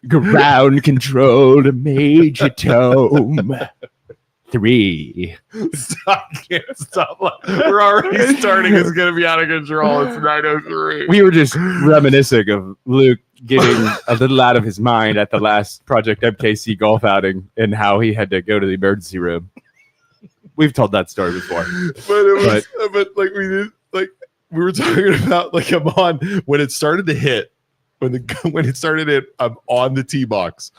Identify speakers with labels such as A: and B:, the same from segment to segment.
A: Ground control to Major Tome. 3.
B: Stop. Can't stop. We're already starting. It's going to be out of control. It's 9:03.
A: We were just reminiscing of Luke getting a little out of his mind at the last Project MKC golf outing and how he had to go to the emergency room. We've told that story before.
B: But like we were talking about like I'm on when it started to hit. When it started it, I'm on the tee box,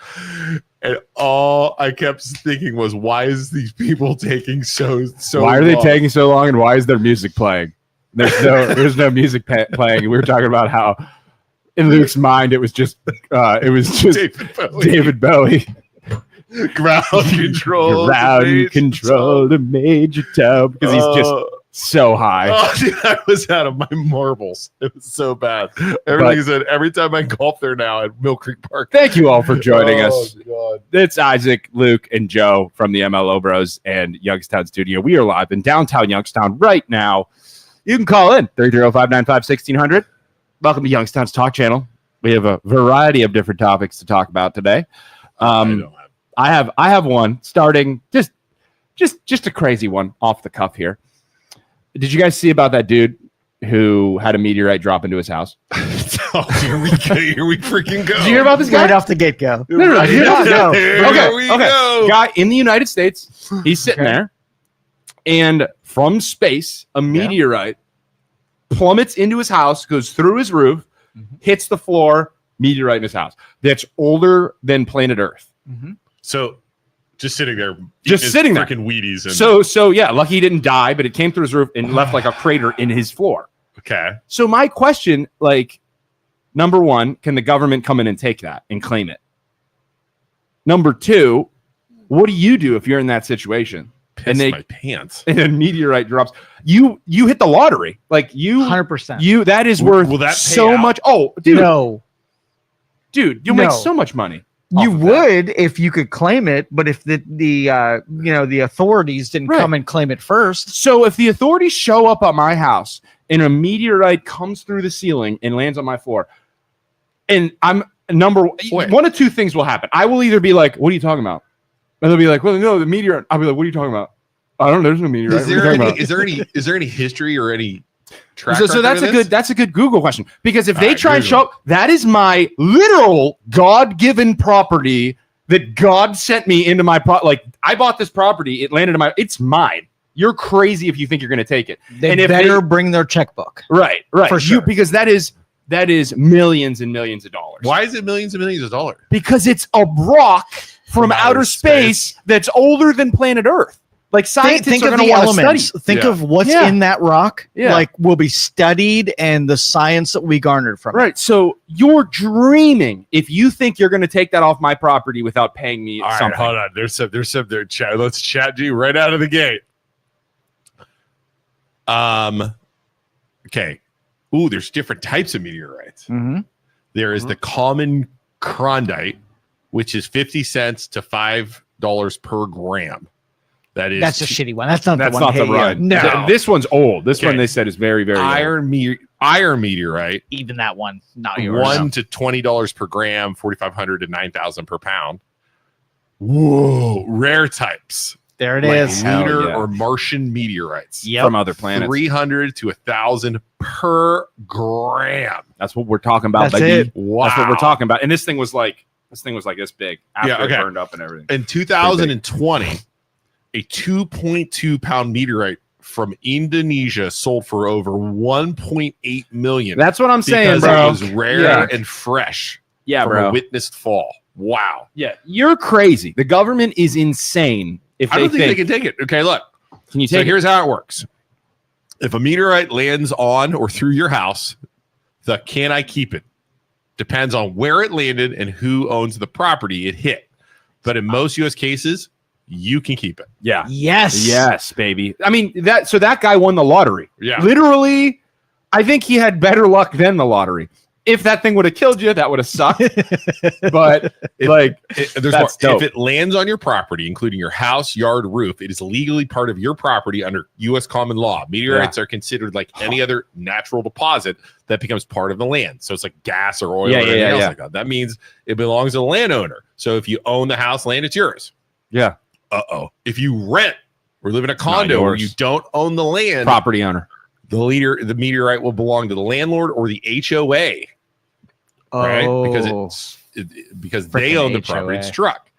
B: and all I kept thinking was, "Why is these people taking so?
A: Why are they taking so long, and why is there music playing? There's no music playing." We were talking about how, in Luke's mind, it was just David Bowie.
B: Ground
A: control to Major Tome, because he's just so high.
B: Oh, dude, I was out of my marbles. It was so bad. Every time I golf there now at Mill Creek Park.
A: Thank you all for joining us.
B: God.
A: It's Isaac, Luke, and Joe from the MLO Bros and Youngstown Studio. We are live in downtown Youngstown right now. You can call in 330-595-1600. Welcome to Youngstown's Talk Channel. We have a variety of different topics to talk about today. I have one starting just a crazy one off the cuff here. Did you guys see about that dude who had a meteorite drop into his house?
B: Here we freaking go.
A: Did you hear about this guy?
C: Right off the get-go.
A: No.
B: Okay.
A: Guy in the United States, he's sitting there, and from space, a meteorite plummets into his house, goes through his roof, hits the floor, meteorite in his house. That's older than planet Earth.
C: Mm-hmm.
B: So just sitting there.
A: Freaking
B: Wheaties. And
A: so yeah, lucky he didn't die, but it came through his roof and left like a crater in his floor.
B: Okay.
A: So my question, like, number one, can the government come in and take that and claim it? Number two, what do you do if you're in that situation?
B: Piss my pants.
A: And a meteorite drops. You hit the lottery. Like
C: 100%.
A: That is worth
B: will that pay
A: so
B: out?
A: much. Oh, dude.
C: No.
A: Dude, you'll make so much money.
C: You would if you could claim it, but if the authorities didn't come and claim it first.
A: So if the authorities show up at my house and a meteorite comes through the ceiling and lands on my floor, and I'm one of two things will happen. I will either be like, "What are you talking about?" And they'll be like, "Well, no, the meteorite." I'll be like, "What are you talking about?" I don't know. There's no meteorite.
B: Is there any history or any track
A: so that's a good Google question, because if they try and show up, that is my literal God-given property that God sent me into my like I bought this property, it landed in it's mine. You're crazy if you think you're going to take it.
C: They better bring their checkbook.
A: Right.
C: For sure.
A: Because that is millions and millions of dollars.
B: Why is it millions and millions of dollars?
A: Because it's a rock from outer space that's older than planet Earth. Like scientists are going to want to study.
C: Think of what's in that rock. Yeah. Like will be studied and the science that we garnered from it.
A: Right. So you're dreaming if you think you're going to take that off my property without paying me something.
B: Hold on. There's some there. Chat. Let's chat you right out of the gate. Okay. Ooh, there's different types of meteorites.
C: Mm-hmm.
B: There is the common crondite, which is 50 cents to $5 per gram.
C: That's a shitty one. That's not the
A: one. No, this one's old. This one they said is very, very
B: iron meteorite.
C: Even that one, not yours.
B: $1 to $20 per gram, 4,500 to 9,000 per pound. Whoa, rare types.
C: There it is.
B: Lunar or Martian meteorites
A: from other planets.
B: 300 to 1,000 per gram.
A: That's what we're talking about.
C: That's it.
A: Wow. That's what we're talking about. And this thing was like this big after it burned up and everything.
B: In 2020. A 2.2 pound meteorite from Indonesia sold for over 1.8 million.
A: That's what I'm saying, bro.
B: It was rare and fresh.
A: Yeah,
B: from
A: bro.
B: A witnessed fall. Wow.
A: Yeah, you're crazy. The government is insane. If
B: I don't think they can take it. Okay, look.
A: Can you take it?
B: Here's how it works. If a meteorite lands on or through your house, the can I keep it? Depends on where it landed and who owns the property it hit. But in most U.S. cases, you can keep it.
A: Yeah.
C: Yes,
A: baby. I mean, that guy won the lottery.
B: Yeah.
A: Literally, I think he had better luck than the lottery. if that thing would have killed you, that would have sucked. But
B: if it lands on your property, including your house, yard, roof, it is legally part of your property under U.S. common law. Meteorites are considered like any other natural deposit that becomes part of the land. So it's like gas or oil or anything else like that. That means it belongs to the landowner. So if you own the house, land, it's yours.
A: Yeah.
B: If you rent or live in a condo where you don't own the land,
A: property owner,
B: the meteorite will belong to the landlord or the HOA. Right? Because they own the property it struck.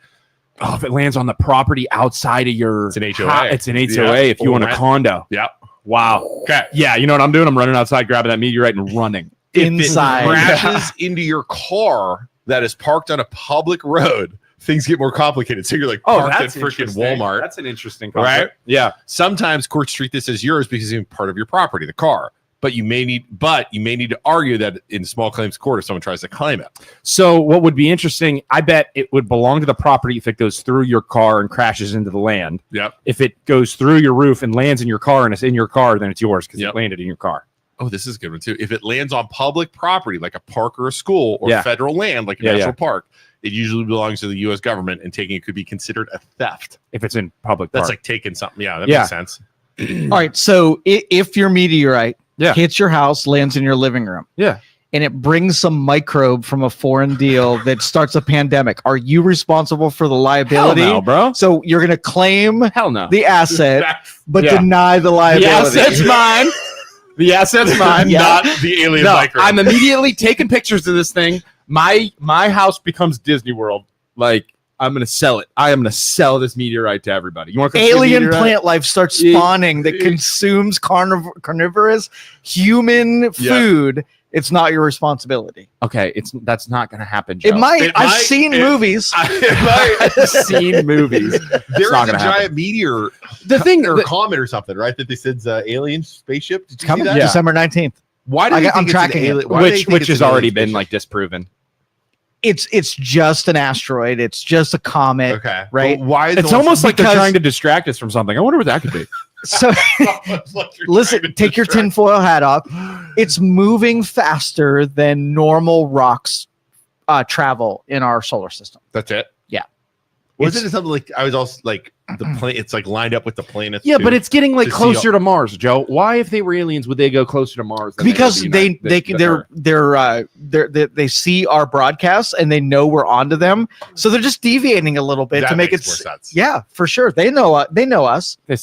A: Oh, if it lands on the property outside of your,
B: it's an HOA.
A: It's an HOA if you own a condo.
B: Yep.
A: Wow.
B: Okay.
A: Yeah, you know what I'm doing? I'm running outside, grabbing that meteorite and running.
C: Inside.
B: If it crashes into your car that is parked on a public road, things get more complicated. So you're like parked at freaking Walmart.
A: That's an interesting concept.
B: Right? Yeah. Sometimes courts treat this as yours because it's part of your property, the car. But you may need to argue that in small claims court if someone tries to claim it.
A: So what would be interesting, I bet it would belong to the property if it goes through your car and crashes into the land.
B: Yep.
A: If it goes through your roof and lands in your car and it's in your car, then it's yours because it landed in your car.
B: Oh, this is a good one too. If it lands on public property like a park or a school or federal land like a national park, it usually belongs to the U.S. government, and taking it could be considered a theft.
A: If it's in public
B: That's
A: park.
B: like taking something. Yeah, that makes sense.
C: All right. So if your meteorite hits your house, lands in your living room, and it brings some microbe from a foreign deal that starts a pandemic, are you responsible for the liability?
A: Hell no, bro.
C: So you're going to claim the asset, but deny the liability.
A: The asset's mine. The asset's mine,
B: not the alien microbe.
A: I'm immediately taking pictures of this thing. My house becomes Disney World. Like, I'm going to sell it. I am going to sell this meteorite to everybody. You want to
C: alien plant life starts spawning that consumes carnivorous human food. It's not your responsibility.
A: Okay, that's not going to happen, Joe.
C: It might. I've seen movies.
A: I've seen movies.
B: There is a giant meteor, or comet or something, right? That they said's alien spaceship. Did you see that?
C: December 19th.
B: Why do I'm tracking it?
A: Which has already been like disproven.
C: It's just an asteroid. It's just a comet.
B: Okay.
C: Right.
B: But why?
A: It's almost like they're trying to distract us from something. I wonder what that could be.
C: So listen, take your tinfoil hat off. It's moving faster than normal rocks travel in our solar system.
B: That's it.
C: Yeah.
B: Wasn't it something like I was also like the plane? It's like lined up with the planets.
A: Yeah, but it's getting like closer to Mars, Joe. Why, if they were aliens, would they go closer to Mars?
C: Because they see our broadcasts and they know we're onto them, so they're just deviating a little bit to make it
B: more sense.
C: Yeah, for sure. They know us.
B: And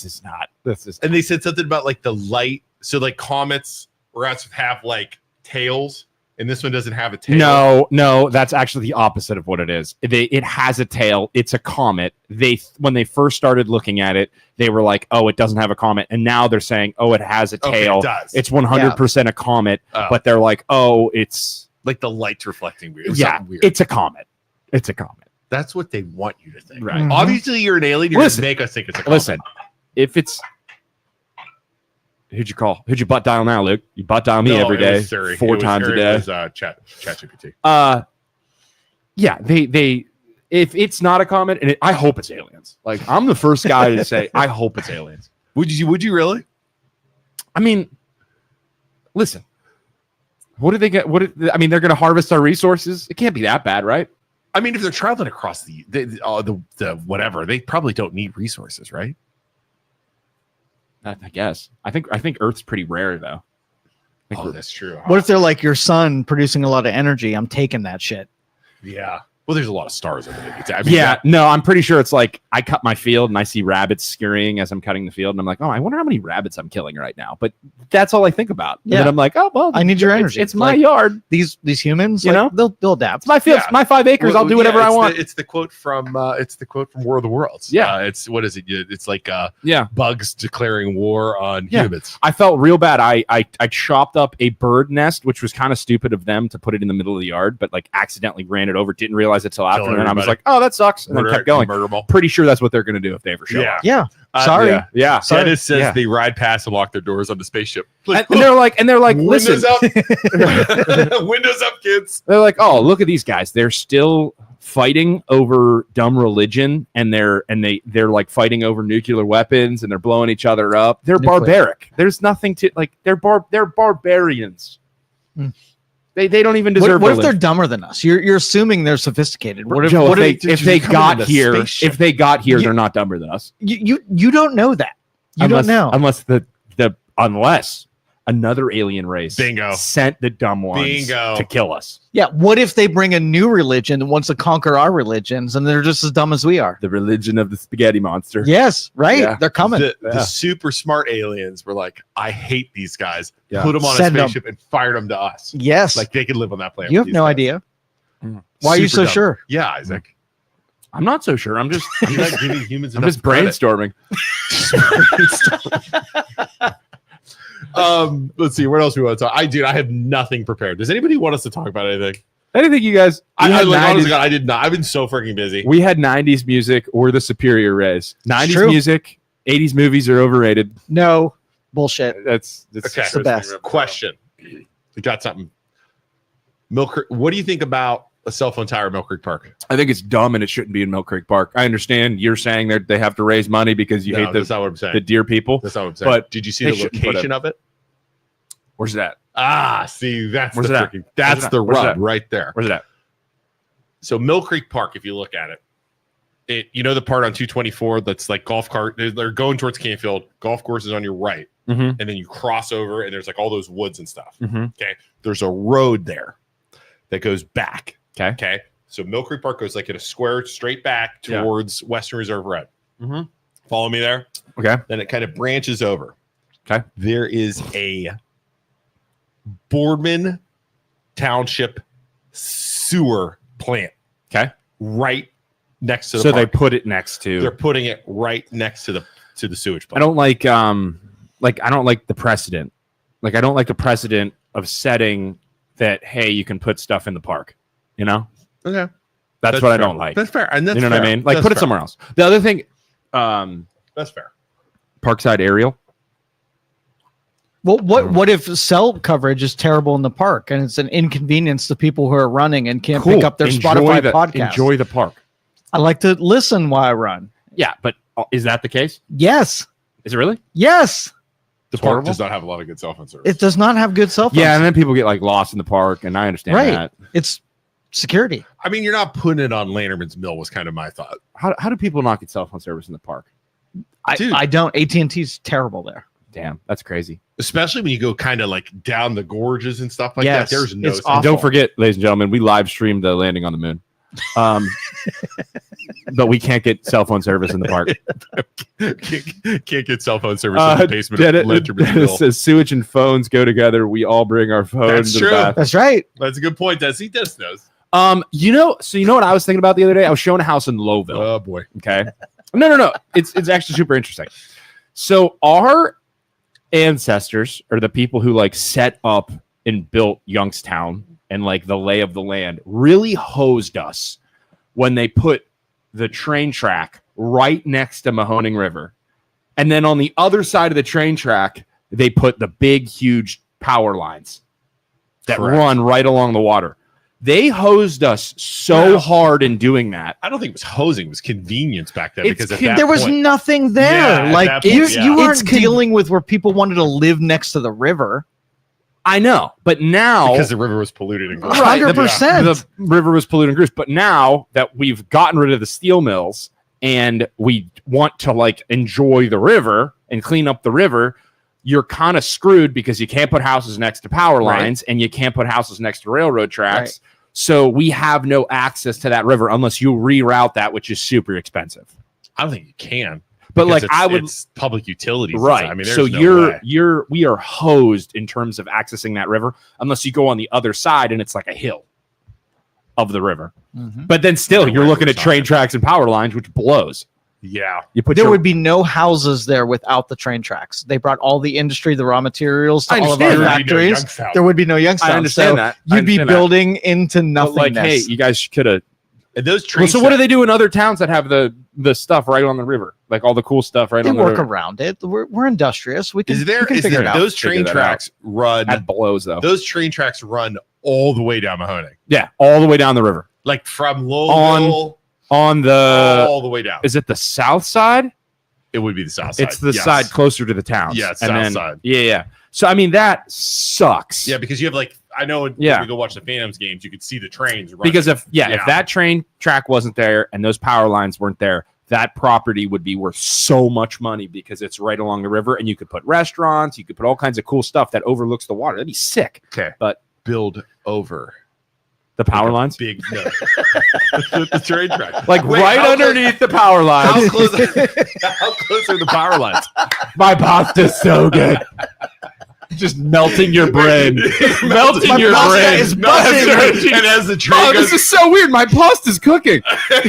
B: they said something about like the light. So like comets have like tails. And this one doesn't have a tail.
A: No, that's actually the opposite of what it is. It has a tail. It's a comet. When they first started looking at it, they were like, "Oh, it doesn't have a comet." And now they're saying, "Oh, it has a tail.
B: It does.
A: It's 100% a comet." But they're like, "Oh, it's
B: like the light's reflecting weird."
A: Weird. It's a comet. It's a comet.
B: That's what they want you to think.
A: Right.
C: Mm-hmm.
B: Obviously, you're an alien. You're going to make us think it's a comet.
A: Listen, if it's who'd you call? Who'd you butt dial now, Luke? You butt dial me every day, 4 times a day.
B: It was ChatGPT.
A: Yeah, they if it's not a comet, and I hope it's aliens. Like, I'm the first guy to say I hope it's aliens.
B: Would you really?
A: I mean, listen. What do they get? I mean, they're going to harvest our resources. It can't be that bad, right?
B: I mean, if they're traveling across the whatever, they probably don't need resources, right?
A: I guess. I think Earth's pretty rare, though.
B: That's true.
C: What if they're like your sun producing a lot of energy? I'm taking that shit.
B: Yeah. Well, there's a lot of stars over there.
A: I'm pretty sure it's like I cut my field and I see rabbits scurrying as I'm cutting the field, and I'm like, oh, I wonder how many rabbits I'm killing right now. But that's all I think about.
C: Yeah.
A: And I'm like, oh well,
C: I need your energy.
A: It's my yard.
C: These humans,
A: you know,
C: they'll adapt.
A: It's my field. It's my 5 acres. I'll do whatever I want.
B: It's the quote from War of the Worlds.
A: Yeah.
B: It's what is it? It's like
A: yeah,
B: bugs declaring war on humans.
A: I felt real bad. I chopped up a bird nest, which was kind of stupid of them to put it in the middle of the yard, but like accidentally ran it over. Didn't realize it till after, and I was like, oh, that sucks, and then kept going. Pretty sure that's what they're going to do if they ever show up.
C: Yeah. Sorry.
A: Yeah.
B: Dennis says they ride past and lock their doors on the spaceship.
A: And they're like,
B: Windows
A: listen,
B: up, Windows up, kids.
A: They're like, oh, look at these guys. They're still fighting over dumb religion, and they're like fighting over nuclear weapons, and they're blowing each other up. They're barbaric. There's nothing to like. They're barbarians. They don't even deserve.
C: What if they're dumber than us? You're assuming they're sophisticated. What if,
A: Joe,
C: what
A: if they got here, they're not dumber than us.
C: You don't know that. You don't know
A: Unless another alien race sent the dumb ones to kill us.
C: Yeah. What if they bring a new religion that wants to conquer our religions and they're just as dumb as we are?
A: The religion of the spaghetti monster.
C: Yes, right. Yeah. They're coming.
B: The super smart aliens were like, I hate these guys.
A: Yeah.
B: Put them on a spaceship and fired them to us.
C: Yes.
B: Like they could live on that planet.
C: You have no idea. Why are you so sure?
B: Yeah, Isaac.
A: I'm not so sure. I'm just
B: giving humans.
A: I'm just brainstorming.
B: Let's see what else we want to talk. I have nothing prepared. Does anybody want us to talk about anything?
A: Anything you guys?
B: Honestly, God, I did not. I've been so freaking busy.
A: We had 90s music. We're the superior race. 90s music, 80s movies are overrated.
C: No bullshit.
A: That's
B: okay.
C: The best.
B: Question. We got something. Mill Creek. What do you think about a cell phone tower at Mill Creek Park?
A: I think it's dumb and it shouldn't be in Mill Creek Park. I understand you're saying that they have to raise money because you hate
B: that's not what I'm saying.
A: The deer people.
B: That's not what I'm saying. But did you see the location of it?
A: Where's that?
B: See, that's
A: Where's
B: that's the rub right there.
A: Where's it at?
B: So Mill Creek Park, if you look at it, you know the part on 224 that's like golf cart. They're going towards Canfield. Golf course is on your right, and then you cross over, and there's like all those woods and stuff. Okay, there's a road there that goes back. Okay. So Mill Creek Park goes like in a square straight back towards Western Reserve Red. Follow me there.
A: Okay.
B: Then it kind of branches over.
A: Okay.
B: There is a Boardman Township sewer plant.
A: Okay.
B: Right next to the
A: So
B: park.
A: they put it next to.
B: They're putting it right next to the sewage plant.
A: I don't like I don't like the precedent. Like I don't like the precedent of setting that, hey, you can put stuff in the park. You know?
B: Okay.
A: That's what
B: fair.
A: I don't like.
B: That's fair. And that's
A: you know
B: fair.
A: what I mean? Like
B: that's
A: put it
B: fair.
A: somewhere else. The other thing,
B: that's fair.
A: Parkside Aerial.
C: Well, what if cell coverage is terrible in the park and it's an inconvenience to people who are running and can't pick up their Spotify podcast?
A: Enjoy the park.
C: I like to listen while I run.
A: Yeah, but is that the case?
C: Yes.
A: Is it really?
C: Yes.
B: The park does not have a lot of good cell phone service.
C: It does not have good cell phones.
A: Yeah, and then people get like lost in the park, and I understand that.
C: It's security.
B: I mean, you're not putting it on Lanterman's Mill was kind of my thought.
A: How do people not get cell phone service in the park?
C: I don't. AT&T's terrible there.
A: Damn, that's crazy.
B: Especially when you go kind of like down the gorges and stuff like that. There's no.
A: And don't forget, ladies and gentlemen, we live streamed the landing on the moon. But we can't get cell phone service in the park.
B: Can't get cell phone service in the basement of Lanterman's Mill.
A: Says sewage and phones go together. We all bring our phones to the bath.
C: That's right.
B: That's a good point. He does knows.
A: You know what I was thinking about the other day? I was showing a house in Lowville.
B: Oh boy.
A: Okay. No. It's actually super interesting. So our ancestors are the people who like set up and built Youngstown and like the lay of the land really hosed us when they put the train track right next to Mahoning River. And then on the other side of the train track, they put the big, huge power lines that run right along the water. They hosed us so hard in doing that.
B: I don't think it was hosing; it was convenience back then. Because at that
C: there was
B: point,
C: nothing there.
B: Yeah,
C: like you weren't dealing with where people wanted to live next to the river.
A: I know, but now
B: because the river was polluted and
C: 100%.
A: The river was polluted and gross. But now that we've gotten rid of the steel mills and we want to like enjoy the river and clean up the river, you're kind of screwed because you can't put houses next to power lines and you can't put houses next to railroad tracks. Right. So we have no access to that river unless you reroute that, which is super expensive.
B: I don't think you can.
A: But like
B: it's public utilities,
A: right?
B: I mean,
A: so we are hosed in terms of accessing that river unless you go on the other side and it's like a hill of the river. But then still, you're looking at train tracks and power lines, which blows.
B: Yeah,
C: there would be no houses there without the train tracks. They brought all the industry, the raw materials to all of our factories. There would be no Youngstown.
A: I understand that.
C: You'd be building into nothingness.
A: Like, hey, you guys could have.
B: And those trains.
A: So what do they do in other towns that have the stuff right on the river, like all the cool stuff right on the river?
C: They work around it. We're industrious. We can figure it out.
B: Those train tracks run
A: at blows though.
B: Those train tracks run all the way down Mahoning.
A: Yeah, all the way down the river,
B: like from Lowell
A: on the
B: all the way down.
A: Is it the south side?
B: It would be the south side.
A: It's the side closer to the towns.
B: Yeah, it's south side.
A: Yeah. So I mean that sucks.
B: Yeah, because you have like I know when we go watch the Phantoms games, you could see the trains running.
A: Because if that train track wasn't there and those power lines weren't there, that property would be worth so much money because it's right along the river, and you could put restaurants, you could put all kinds of cool stuff that overlooks the water. That'd be sick.
B: Okay,
A: but
B: build over
A: the power lines,
B: big the train track,
A: like right underneath the power lines.
B: How close are the power lines?
A: My pasta's so good. Just melting your brain. Melting your brain.
C: Is buzzing.
B: And as the train goes,
A: this is so weird. My pasta's cooking.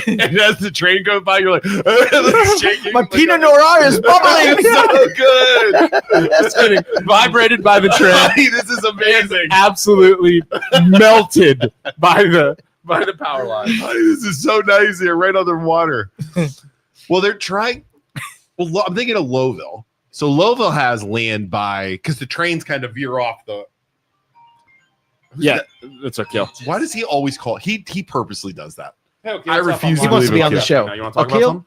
B: And as the train goes by, you're like, shaking.
C: My Pinot Noir is bubbling.
B: So good.
A: Just kidding. Vibrated by the train.
B: This is amazing.
A: Absolutely melted by the power line.
B: This is so nice here, right on the water. Well, they're trying. Well, I'm thinking of Lowville. So Lowville has land because the trains kind of veer off the.
A: Yeah, that's a kill.
B: Why does he always call? He purposely does that.
A: Hey,
B: I refuse.
C: He wants to be on the show.
A: You want to talk about something?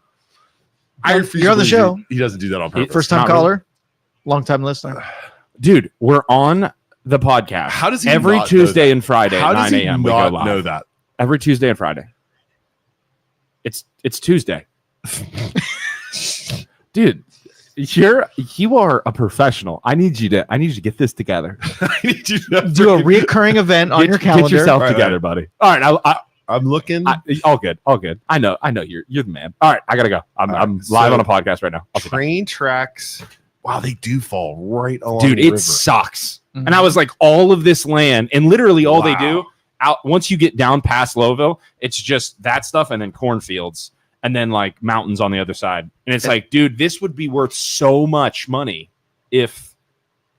B: I refuse.
C: You're on the show.
B: He doesn't do that on purpose.
C: First time caller, long time listener.
A: Dude, we're on the podcast.
B: How does he
A: every
B: not
A: Tuesday and Friday
B: How
A: at
B: does
A: 9
B: he
A: a.m. we go
B: not
A: live.
B: know that?
A: Every Tuesday and Friday. It's Tuesday. Dude, you are a professional. I need you to get this together.
B: I need you to
C: Do a reoccurring event on your calendar.
A: Get yourself together, buddy. All right,
B: I'm looking.
A: all good. I know you're the man. All right, I gotta go. I'm live on a podcast right now.
B: Train tracks. Wow, they do fall right along.
A: Dude,
B: the river.
A: sucks. Mm-hmm. And I was like, all of this land, and literally all they do once you get down past Lowville, it's just that stuff and then cornfields. And then like mountains on the other side. And it's like, dude, this would be worth so much money if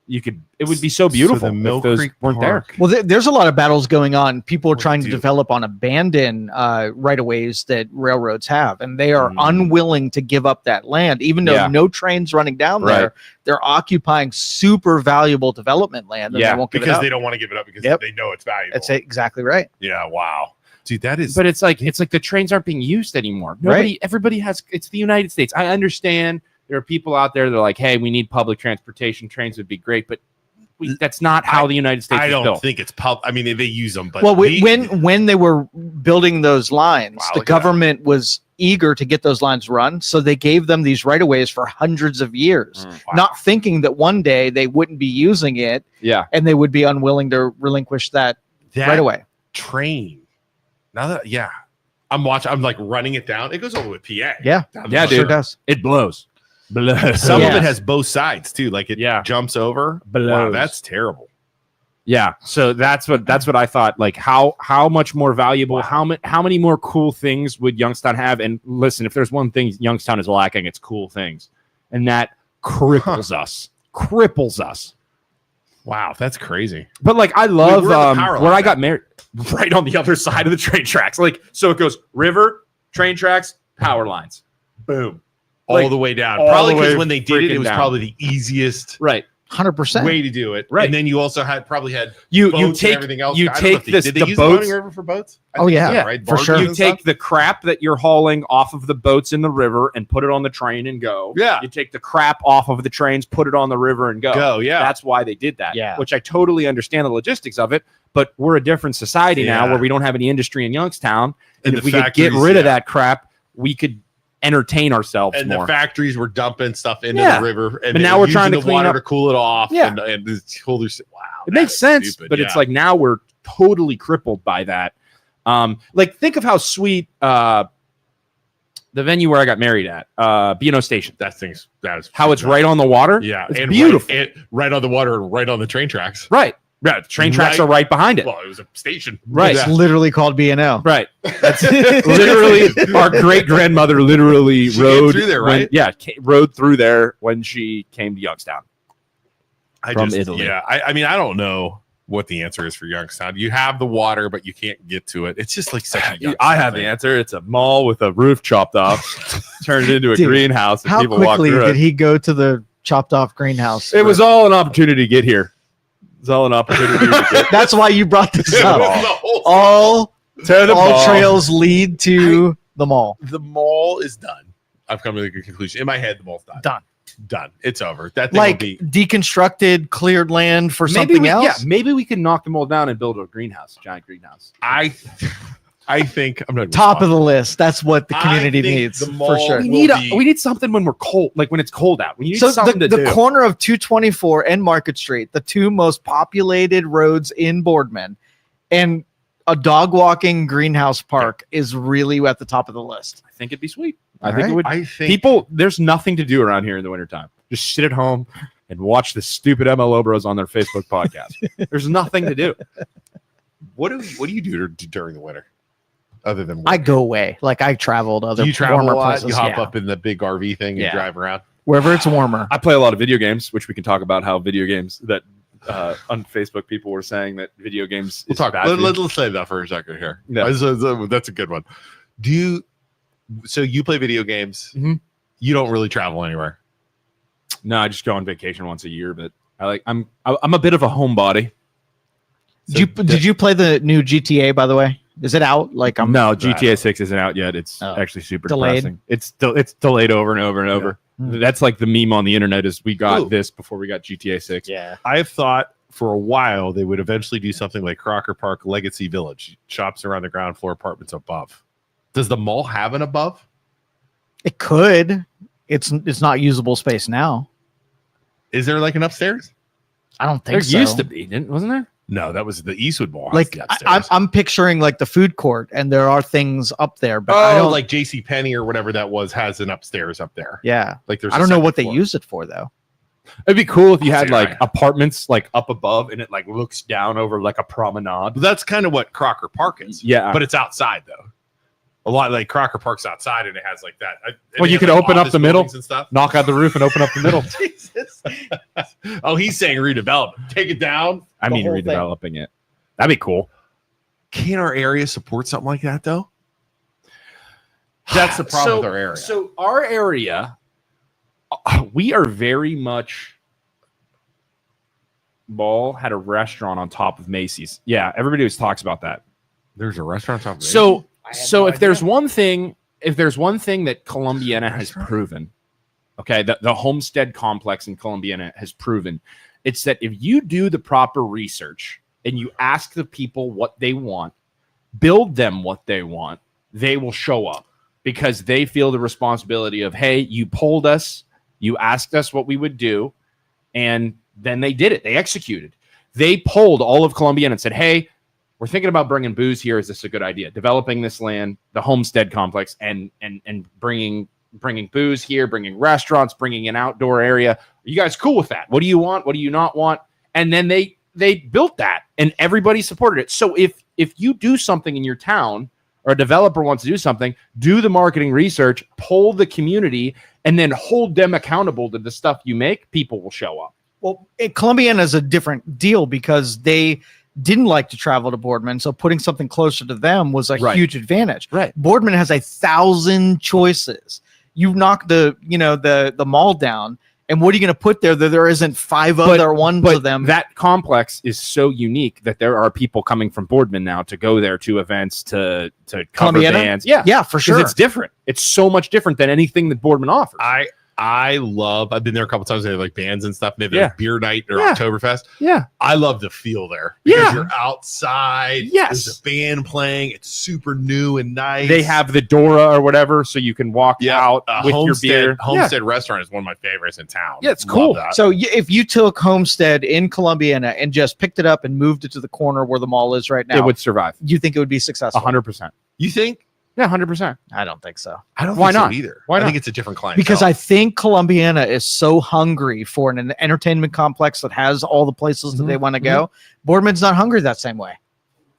A: you could. It would be so beautiful if those weren't there.
C: Well, there's a lot of battles going on. People are trying to develop on abandoned right-of-ways that railroads have. And they are unwilling to give up that land. Even though no trains running down there, they're occupying super valuable development land. And they won't give it up.
B: They don't want to give it up because they know it's valuable.
C: That's exactly right.
B: Yeah, wow. Dude, that is.
A: But it's like the trains aren't being used anymore. Everybody has. It's the United States. I understand there are people out there that are like, hey, we need public transportation. Trains would be great, but that's not how the United States.
B: I
A: don't
B: built. Think it's public. I mean, they use them, but
C: when they were building those lines, the government was eager to get those lines run, so they gave them these right of ways for hundreds of years, not thinking that one day they wouldn't be using it.
A: Yeah,
C: and they would be unwilling to relinquish that right away.
B: Train. Now that I'm like running it down. It goes over with PA.
C: Yeah,
A: dude.
C: Sure does.
A: It blows.
B: Some of it has both sides too. Like it jumps over.
A: Blows.
B: Wow, that's terrible.
A: Yeah. So that's what I thought. Like how much more valuable? How many more cool things would Youngstown have? And listen, if there's one thing Youngstown is lacking, it's cool things, and that cripples us. Cripples us.
B: Wow, that's crazy.
A: But like I love where I got married. Right on the other side of the train tracks. Like, so it goes river, train tracks, power lines. Boom.
B: All the way down. Probably because when they did it was probably the easiest
C: 100%
B: way to do it.
A: Right.
B: And then you also had
A: you take
B: everything else.
A: You take this
B: did they
A: the
B: use
A: boats
B: the Mahoning River for boats?
C: Right?
A: For sure. You take the crap that you're hauling off of the boats in the river and put it on the train and go.
B: Yeah.
A: You take the crap off of the trains, put it on the river and go. That's why they did that.
C: Yeah.
A: Which I totally understand the logistics of it. But we're a different society now where we don't have any industry in Youngstown. And if we could get rid of that crap, we could entertain ourselves
B: and
A: more.
B: The factories were dumping stuff into the river. And
A: but now we're trying to
B: clean water
A: up
B: to cool it off.
A: Yeah.
B: And this whole wow.
A: It makes sense, but it's like now we're totally crippled by that. Like think of how sweet the venue where I got married at, B&O Station.
B: That is
A: how it's right on the water.
B: Yeah.
A: It's beautiful.
B: Right on the water and right on the train tracks.
A: Right. Yeah, the train tracks are right behind it.
B: Well, it was a station.
A: Right.
C: It's literally called B&O.
A: Right. That's literally our great grandmother literally rode
B: through there, right?
A: Rode through there when she came to Youngstown from Italy.
B: Yeah. I mean, I don't know what the answer is for Youngstown. You have the water, but you can't get to it. It's just like such a
A: I have the answer. It's a mall with a roof chopped off, turned into a greenhouse, and
C: how
A: people walk
C: quickly
A: through
C: did he go to the chopped off greenhouse?
A: It was all an opportunity to get here. It's all an opportunity to get.
C: That's why you brought this up. All trails lead to the mall.
B: The mall is done. I've come to the conclusion. In my head, the mall's done. done. It's over. That thing
C: Like
B: will be
C: deconstructed, cleared land for something else.
A: Yeah, maybe we can knock them all down and build a greenhouse, giant greenhouse.
B: I think I'm not
C: Top of the list. That's what the community needs
B: the
C: for
B: mall
C: sure.
A: We need something when we're cold, like when it's cold out. We need something to do.
C: The corner of 224 and Market Street, the two most populated roads in Boardman, and a dog walking greenhouse park is really at the top of the list.
A: I think it'd be sweet. I think it would.
B: I think
A: People, there's nothing to do around here in the wintertime. Just sit at home and watch the stupid MLO bros on their Facebook podcast. There's nothing to do.
B: what do you do during the winter? Other than work?
C: I go away. Like I traveled other
B: Do you travel
C: warmer
B: a lot?
C: places.
B: You hop
C: Yeah.
B: up in the big RV thing and drive around?
C: Wherever it's warmer.
A: I play a lot of video games, which we can talk about how video games that on Facebook people were saying that video games.
B: We'll talk. Let's say that for a second here.
A: Yeah.
B: That's a good one. So you play video games?
A: Mhm.
B: You don't really travel anywhere.
A: No, I just go on vacation once a year, but I'm a bit of a homebody.
C: Did you play the new GTA, by the way? Is it out? Like
A: No, GTA 6 isn't out yet. It's actually super
C: Delayed?
A: depressing. It's delayed over and over and over. That's like the meme on the internet is we got this before we got GTA 6.
C: Yeah.
B: I've thought for a while they would eventually do something like Crocker Park Legacy Village. Shops are on the ground floor, apartments above. Does the mall have an above?
C: It could. It's not usable space now.
B: Is there like an upstairs?
C: I don't think
A: There
C: so.
A: used to be, wasn't there?
B: No, that was the Eastwood Mall.
C: Like I'm picturing like the food court, and there are things up there, but I don't
B: like J.C. Penney or whatever that was has an upstairs up there.
C: Yeah,
B: like there's.
C: I don't know what they use it for though.
A: It'd be cool if you had like apartments like up above, and it like looks down over like a promenade.
B: That's kind of what Crocker Park is.
A: Yeah,
B: but it's outside though. A lot like Crocker Park's outside, and it has like that.
A: Well, you could open up the middle, and stuff. Knock out the roof, and open up the middle.
B: Jesus. Oh, he's saying redevelop. Take it down.
A: I mean, redeveloping it. That'd be cool.
B: Can our area support something like that though? That's the problem with our area.
A: So our area, we are very much. Ball had a restaurant on top of Macy's. Yeah, everybody always talks about that.
B: There's a restaurant on top of Macy's.
A: So if there's one thing that Columbiana has proven, okay, the Homestead complex in Columbiana has proven, it's that if you do the proper research and you ask the people what they want, build them what they want, they will show up because they feel the responsibility of, hey, you polled us, you asked us what we would do, and then they did it. They executed. They polled all of Columbiana and said, hey, we're thinking about bringing booze here. Is this a good idea? Developing this land, the Homestead complex, and bringing booze here, bringing restaurants, bringing an outdoor area. Are you guys cool with that? What do you want? What do you not want? And then they built that, and everybody supported it. So if you do something in your town, or a developer wants to do something, do the marketing research, poll the community, and then hold them accountable to the stuff you make, people will show up.
C: Well, Columbiana is a different deal because they didn't like to travel to Boardman, so putting something closer to them was a huge advantage.
A: Right.
C: Boardman has 1,000 choices. You knock the mall down, and what are you going to put there that there isn't five other ones of them?
A: That complex is so unique that there are people coming from Boardman now to go there to events, to cover
C: Columbiana?
A: bands. Yeah,
C: for sure.
A: It's different. It's so much different than anything that Boardman offers.
B: I've been there a couple times. They have like bands and stuff. They have their beer night or Oktoberfest.
A: Yeah.
B: I love the feel there. Because you're outside.
A: Yes.
B: There's a band playing. It's super new and nice.
A: They have the Dora or whatever, so you can walk out with your beer.
B: Homestead restaurant is one of my favorites in town.
A: Yeah, it's cool.
C: So if you took Homestead in Columbiana and just picked it up and moved it to the corner where the mall is right now,
A: it would survive.
C: You think it would be successful?
A: 100%.
B: You think?
A: Yeah, 100%.
C: I don't think so.
B: I don't
A: Why
B: think
A: not?
B: so either.
A: Why
B: I
A: not?
B: think it's a different client.
C: Because I think Columbiana is so hungry for an entertainment complex that has all the places that they want to go. Boardman's not hungry that same way.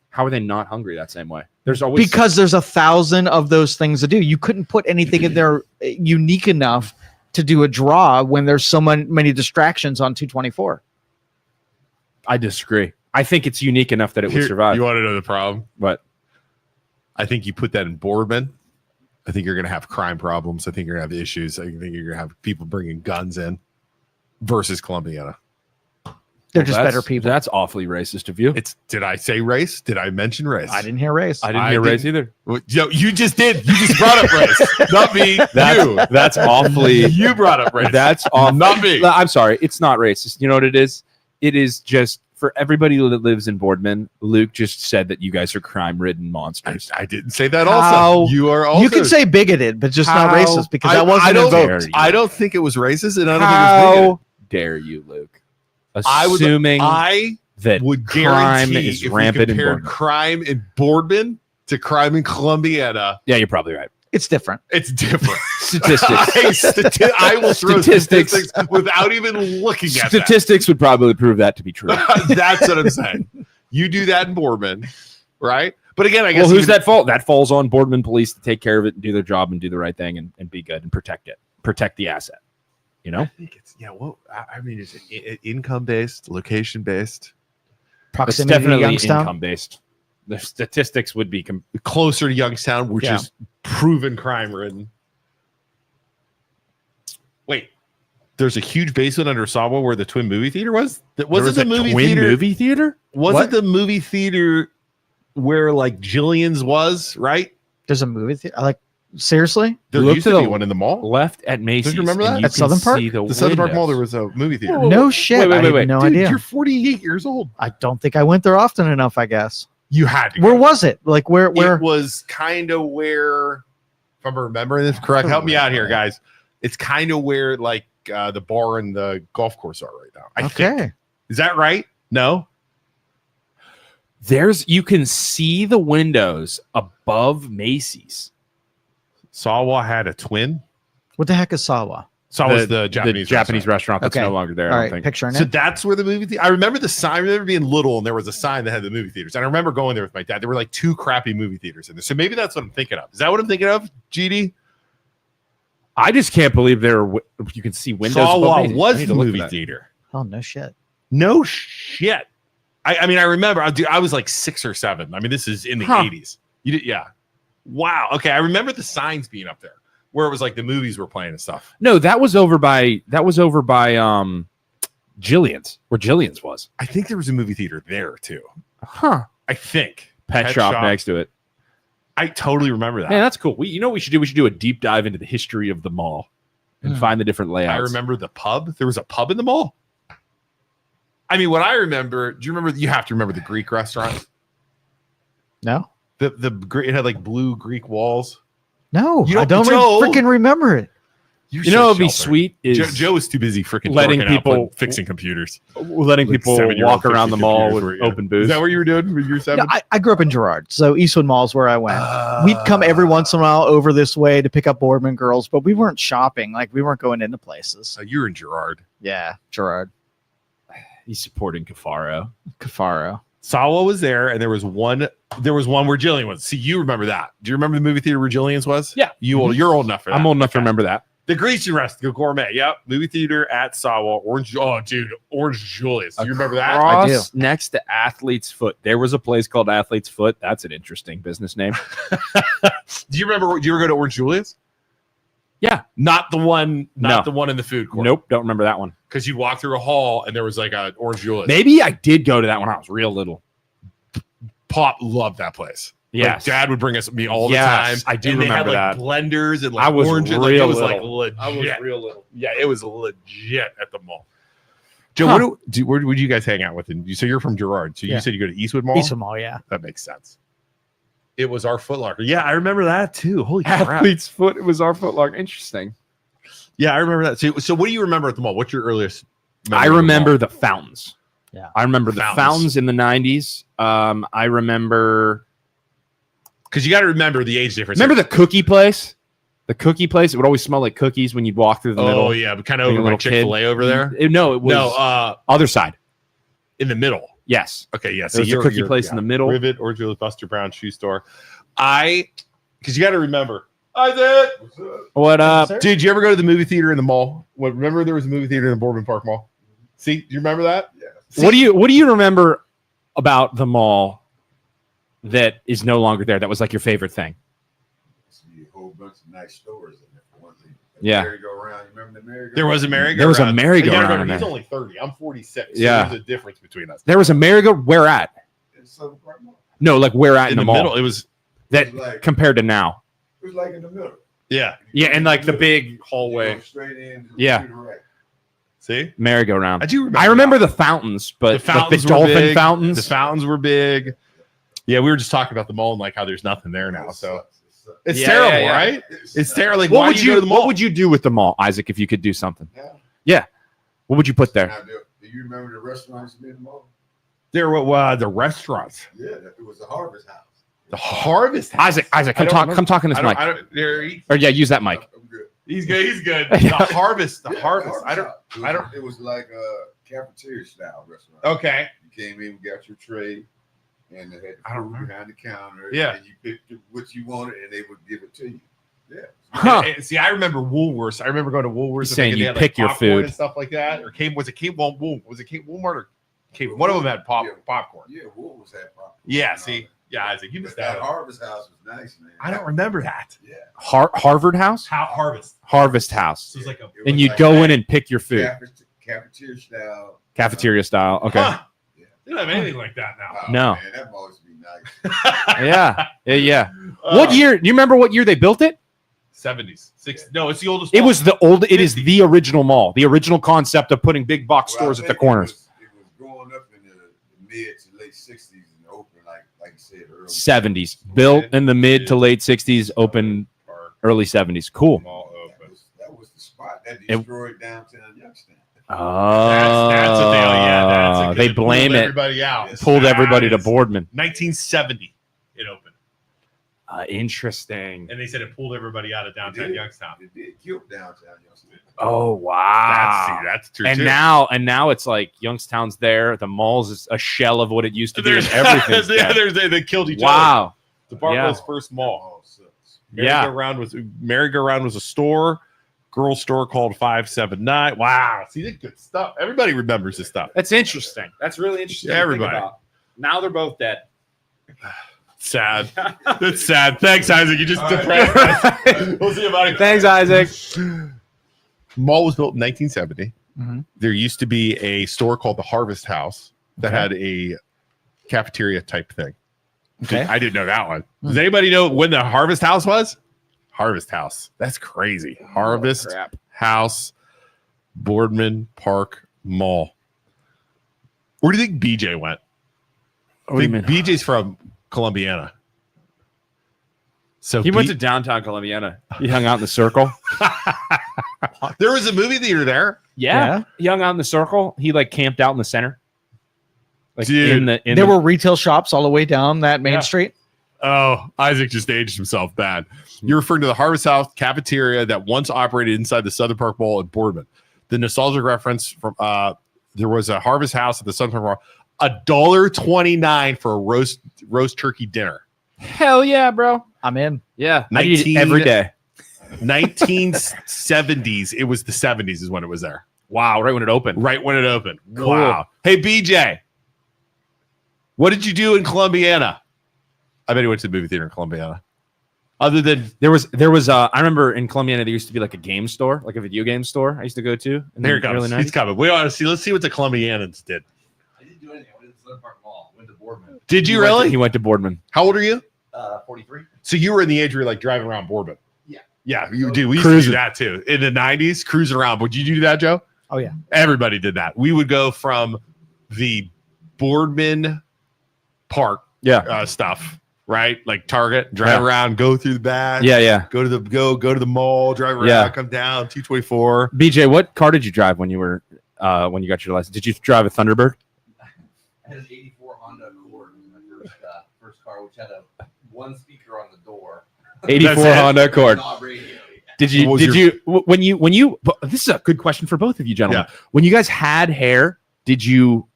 A: How are they not hungry that same way? There's always
C: because there's 1,000 of those things to do. You couldn't put anything in there unique enough to do a draw when there's so many distractions on 224.
A: I disagree. I think it's unique enough that it would survive.
B: You want to know the problem?
A: What?
B: I think you put that in Boardman. I think you're going to have crime problems. I think you're going to have issues. I think you're going to have people bringing guns in versus Columbiana.
C: They're just better people.
A: That's awfully racist of you.
B: Did I say race? Did I mention race?
C: I didn't hear race.
A: I didn't hear race either.
B: Well, you just did. You just brought up race. Not me. You.
A: That's awfully.
B: You brought up race.
A: That's awful.
B: Not me.
A: I'm sorry. It's not racist. You know what it is? It is just for everybody that lives in Boardman. Luke just said that you guys are crime-ridden monsters.
B: I didn't say that. Also, you are. Also.
C: You can say bigoted, but just not racist because that wasn't invoked.
B: I don't think it was racist, and I don't think it was bigoted.
A: Dare you, Luke?
B: Assuming
A: that
B: would
A: crime is rampant in Boardman.
B: Crime in Boardman to crime in Columbiana.
A: Yeah, you're probably right.
C: It's different.
B: It's different.
A: Statistics.
B: I will throw statistics without even looking at
A: statistics would probably prove that to be true.
B: That's what I'm saying. You do that in Boardman, right? But again, I guess
A: who's that fault? That falls on Boardman police to take care of it and do their job and do the right thing and be good and protect it, protect the asset. You know,
B: I think it's I mean, is it income based, location based?
C: Proximity
A: it's definitely
C: to Youngstown?
A: income based. The statistics would be
B: closer to Youngstown, which is proven crime ridden. Wait, there's a huge basement under Sawa where the Twin movie theater was. Was it the movie theater? Was it the movie theater where like Jillian's was? Right?
C: There's a movie theater. Seriously?
B: There used to be one in the mall.
A: Left at Macy's.
B: Do you remember that?
C: At Southern Park?
B: The Southern Park Mall, there was a movie theater.
C: No shit.
A: Wait.
C: No
B: Dude,
C: idea.
B: You're 48 years old.
C: I don't think I went there often enough, I guess.
B: You had to.
C: Where was it? Like where?
B: It was kind of where, if I'm remembering this correct, help me out here, guys. It's kind of where like the bar and the golf course are right now. I think. Is that right? No.
A: You can see the windows above Macy's.
B: Sawa had a twin.
C: What the heck is Sawa?
B: Sawa's the Japanese
A: restaurant that's no longer there.
C: All
A: I
C: right,
A: don't think.
C: picturing
B: So
C: it.
B: that's where the movie theater. I remember the sign. I remember being little and there was a sign that had the movie theaters. And I remember going there with my dad. There were like 2 crappy movie theaters in there. So maybe that's what I'm thinking of. Is that what I'm thinking of, GD?
A: I just can't believe you can see windows.
B: Sawa was the movie theater.
C: Oh no shit.
B: No shit. I mean, I remember. I was like 6 or 7. I mean, this is in the 80s. You did, yeah. Wow. Okay, I remember the signs being up there where it was like the movies were playing and stuff.
A: No, that was over by Jillian's, where Jillian's was.
B: I think there was a movie theater there too.
A: Huh.
B: I think
A: Pet shop next to it.
B: I totally remember that.
A: Man, that's cool. You know what we should do? We should do a deep dive into the history of the mall and find the different layouts.
B: I remember the pub. There was a pub in the mall. I mean, what I remember, do you remember? You have to remember the Greek restaurant.
C: No.
B: It had like blue Greek walls.
C: No,
B: you
C: I don't freaking remember it.
A: You know what would be sweet is
B: Joe is too busy freaking
A: letting people
B: fixing computers,
A: letting people walk around the mall with open booths.
B: Is that what you were doing when you were 7?
C: No, I grew up in Girard, so Eastwood Mall is where I went. We'd come every once in a while over this way to pick up Boardman girls, but we weren't shopping. Like we weren't going into places.
B: You were in Girard.
C: Yeah, Girard.
A: He's supporting Cafaro.
B: Sawa was there, and there was one where Jillian was. See, you remember that. Do you remember the movie theater where Jillian's was?
A: Yeah.
B: You're old enough for that.
A: I'm old enough to remember that.
B: The Grecian Restaurant, Gourmet. Yep. Movie theater at Sawa. Orange Julius. Do you remember that?
C: I do.
A: Next to Athlete's Foot, there was a place called Athlete's Foot. That's an interesting business name.
B: Do you remember? Do you ever go to Orange Julius?
A: Yeah.
B: Not the one in the food court.
A: Nope. Don't remember that one.
B: Because you walk through a hall and there was like an Orange Julius.
A: Maybe I did go to that when I was real little.
B: Pop loved that place.
A: Yeah,
B: like Dad would bring me all the time.
A: I do
B: and
A: remember
B: they had,
A: that.
B: Blenders and like
A: I was
B: orange.
A: Real
B: like, it was
A: little.
B: like legit.
A: I was real little.
B: Yeah, it was legit at the mall. Joe, where would you guys hang out with? So you're from Girard. So you said you go to Eastwood Mall?
C: Eastwood Mall, yeah.
B: That makes sense. It was our Foot Locker. Yeah, I remember that too. Holy crap.
A: Athlete's Foot. It was our Foot Locker. Interesting.
B: Yeah, I remember that. So what do you remember at the mall? What's your earliest
A: memory? I remember the fountains.
C: Yeah.
A: I remember the fountains in the 90s. I remember...
B: Because you got to remember the age difference.
A: Remember the cookie place? The cookie place? It would always smell like cookies when you'd walk through the middle.
B: Oh, yeah. But kind of over by Chick-fil-A over there?
A: It was other side.
B: In the middle?
A: Yes.
B: Okay, yeah.
A: So there's a cookie place in the middle.
B: Rivet or Julius Buster Brown shoe store. Because you got to remember. Isaac!
A: What up?
B: Dude, did you ever go to the movie theater in the mall? Remember there was a movie theater in the Boardman Park Mall? See, do you remember that? Yeah.
A: What do you remember about the mall that is no longer there? That was like your favorite thing.
D: See a whole bunch of nice stores in there for one thing.
A: Yeah.
D: Merry-go-round. You remember the merry-go-round?
B: There was a merry-go-round.
A: There was a merry-go-round in
B: He's
A: there.
B: only 30. I'm 46. So
A: Yeah.
B: there's a difference between us.
A: There was a merry-go. Where at?
D: In Southern Park Mall.
A: No, like where at in the mall?
B: middle. It was
A: That
D: It was like-
A: compared to now.
D: It was like in the middle.
B: yeah.
A: Yeah, and like the big
D: You
A: hallway
D: go straight in.
A: Yeah.
D: To the right.
B: See,
A: merry-go-round.
B: I do remember.
A: I remember
B: that.
A: the fountains, but
B: The fountains
A: like the
B: were
A: dolphin
B: big.
A: fountains.
B: The fountains were big. Yeah, we were just talking about the mall and like how there's nothing there now.
D: It
B: So
D: sucks. It sucks.
B: it's
A: Yeah,
B: terrible,
A: yeah, yeah.
B: right? It's terrible. Like,
A: what
B: why
A: would
B: do you go
A: you
B: to the mall?
A: What would you do with the mall, Isaac, if you could do something?
D: Yeah.
A: What would you put there?
D: Now, do you remember the restaurants in the mall?
B: There were the restaurants.
D: Yeah, it was the Harvest House.
B: The Harvest House.
A: Isaac, come
B: I don't
A: talk.
B: remember-
A: Come talk in this mic.
B: There
A: Or yeah, use that mic.
D: I'm good.
B: he's good. He's good. The Harvest. The
D: Yeah,
B: Harvest. I don't.
D: House. It was,
B: I don't-
D: It was like a cafeteria style restaurant.
B: Okay.
D: You came in, got your tray, and they had the
B: I don't
D: food
B: remember.
D: behind the counter.
B: Yeah.
D: And you picked what you wanted, and they would give it to you. Yeah.
A: Huh.
B: See, I remember Woolworths. I remember going to Woolworths.
A: He's
B: and
A: saying
B: thinking
A: you
B: they had,
A: pick your
B: popcorn
A: food.
B: and stuff like that. Or was it Walmart or Came? One of them had popcorn.
D: Yeah, what was that popcorn?
B: Yeah. See. Yeah, Isaac, you missed
D: That
B: that.
D: Harvest House was nice, man.
B: I don't remember that.
D: Yeah.
A: Harvard House,
B: Harvest.
A: Harvest House,
B: So it was like a.
D: It
A: and
D: was
A: you'd
D: like
A: go in and pick your food,
D: cafeteria style.
A: cafeteria style. Okay.
B: Huh.
D: Yeah.
B: You don't have anything like that now.
D: Oh,
A: No.
D: Man, that must be nice.
A: Yeah. What year? Do you remember what year they built it?
B: 70s. No, it's the oldest.
A: It
B: mall.
A: was It is the original mall. The original concept of putting big box
D: Well, I
A: stores at the
D: think
A: corners.
D: It was going up in the mid to late 60s and open like you said earlier.
A: 70s, built in the mid to late 60s, open
B: Or
A: early 70s. Cool.
B: mall open.
D: That was the spot that destroyed downtown Youngstown.
A: Oh,
B: That's what that's a
A: they
B: good-
A: blame
B: pulled
A: it.
B: everybody out.
D: Yes.
A: Pulled everybody to
B: That is-
A: Boardman.
B: 1970 it opened,
A: Interesting.
B: and they said it pulled everybody out of downtown
D: did.
B: Youngstown.
D: It did kill downtown Youngstown.
A: Oh wow.
B: That's true.
A: And
B: too.
A: now it's like Youngstown's there. The mall's is a shell of what it used to be.
B: there's
A: And everything's dead.
B: they killed each other.
A: Wow.
B: The Barclays
A: Yeah.
B: first mall.
D: Oh, sucks.
A: Yeah.
B: Merry-go-round was a store. Girl store called 579. Wow. See, that's good stuff. Everybody remembers this stuff.
A: That's interesting. That's really interesting.
B: to think Everybody.
A: Now they're both dead.
B: Sad. That's sad. Thanks, Isaac. You just depressed us. We'll see you, buddy.
A: Thanks, Isaac.
B: Mall was built in 1970.
C: Mhm.
B: There used to be a store called the Harvest House that
C: Okay.
B: had a cafeteria type thing.
C: Okay.
B: I didn't know that one. Does anybody know when the Harvest House was? Harvest House. That's crazy. Harvest
A: Crap.
B: House, Boardman Park Mall. Where do you think BJ went?
A: What do you mean?
B: BJ's from Columbiana. So
A: He went to downtown Columbiana. He hung out in the circle.
B: there was a movie theater there.
A: Yeah. He hung out in the circle. He like camped out in the center. Like
B: Dude,
C: There were retail shops all the way down that main
A: Yeah.
C: street.
B: Oh, Isaac just aged himself bad. You're referring to the Harvest House cafeteria that once operated inside the Southern Park Mall at Boardman. The nostalgic reference from there was a Harvest House at the Southern Park Mall, $1.29 for a roast turkey dinner.
A: Hell yeah, bro.
C: I'm in.
A: Yeah. I eat it every day.
B: 1970s. It was the 70s is when it was there.
A: Wow. Right when it opened.
B: Right when it opened.
A: Cool.
B: Wow. Hey, BJ, what did you do in Columbiana? I bet he went to the movie theater in Columbiana. Other than
A: There was I remember in Columbiana there used to be like a game store, like a video game store I used to go to in
B: here
A: the
B: it
A: early
B: comes.
A: 90s.
B: He's coming. We ought to see. Let's see what the Columbianans did.
E: I didn't do anything. I went to the Southern Park Mall. Went to Boardman.
B: Did you
A: He went to-
B: really?
A: He went to Boardman.
B: How old are you?
E: 43.
B: So you were in the age where you're like driving around Boardman.
E: Yeah.
B: Yeah, you do. We used to
A: Cruising.
B: do that too. In the 90s, cruising around. Would you do that, Joe?
C: Oh yeah.
B: Everybody did that. We would go from the Boardman Park
A: Yeah.
B: stuff, right? Like Target, drive
A: Yeah.
B: around, go through the back.
A: Yeah.
B: Go to the mall, drive around,
A: Yeah.
B: come down, 224.
A: BJ, what car did you drive when you were when you got your license? Did you drive a Thunderbird?
E: I had an 84 Honda Accord. My first car, which had one speaker on the door.
A: 84
B: That's it.
A: Honda Accord.
E: Not radio.
A: Did you
B: What was
A: did you when you this is a good question for both of you gentlemen. When you guys had hair, did you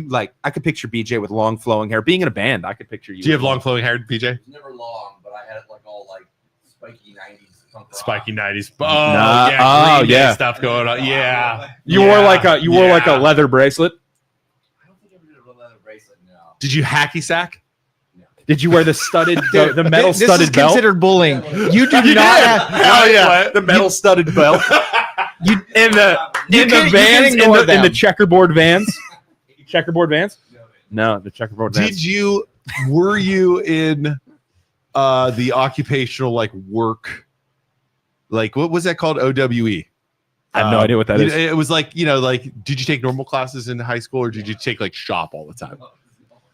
A: like I could picture BJ with long flowing hair. Being in a band, I could picture you.
B: Do you have
A: with
B: long flowing hair, PJ?
E: It was never long, but I had it like all like spiky 90s. Punk rock.
B: Spiky 90s. Oh,
A: Nah.
B: yeah.
A: Oh,
B: Green Day
A: yeah.
B: stuff going on. Yeah.
A: You
B: Yeah.
A: wore like a
B: Yeah.
A: leather bracelet.
E: I don't think I ever did a leather bracelet. No.
B: Did you hacky sack?
A: Did you wear the studded, the metal
C: This
A: studded
C: is
A: belt?
C: considered bullying. You do not have.
A: Oh yeah, the metal studded belt. You in the vans in the checkerboard vans. Checkerboard vans? No, the checkerboard vans.
B: Were you in the occupational like work? Like what was that called? OWE.
A: I have no idea what that is.
B: It was like, did you take normal classes in high school or did you take like shop all the time?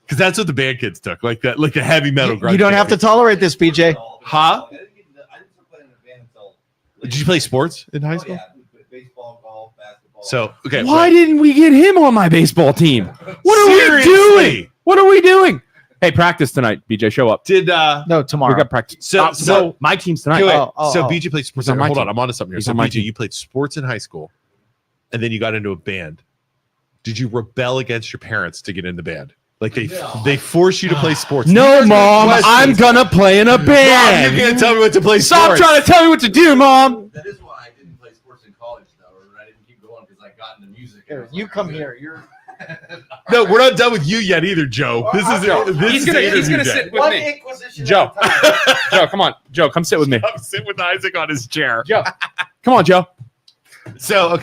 B: Because that's what the band kids took, like that, like a heavy metal.
C: You don't have to tolerate this, BJ.
B: Huh?
E: I didn't start playing in a band until.
B: Did you play sports in high school?
E: Yeah, baseball, golf, basketball.
B: So okay.
A: Why didn't we get him on my baseball team? What are we doing? What are we doing? Hey, practice tonight, BJ. Show up.
C: No, tomorrow.
A: We got practice.
B: So
A: my team's tonight.
B: BJ played sports.
A: He's on my
B: Hold on,
A: team.
B: I'm onto something here.
A: He's
B: So
A: on my
B: BJ,
A: team.
B: you played sports in high school, and then you got into a band. Did you rebel against your parents to get in the band? Like they force you to play sports?
A: No, Mom. I'm gonna play in a
B: Mom,
A: band.
B: you're gonna tell me what to play.
A: Stop
B: sports.
A: trying to tell me what to do, Mom.
E: That is why I didn't play sports in college, though, or I didn't keep going because I got into music.
C: Here, you come here. You're.
B: No, we're not done with you yet either, Joe. This is
A: He's gonna sit with me.
E: Inquisition
A: Joe. Joe, come on. Joe, come sit with me.
B: Come sit with Isaac on his chair.
A: Joe, come on, Joe.
B: So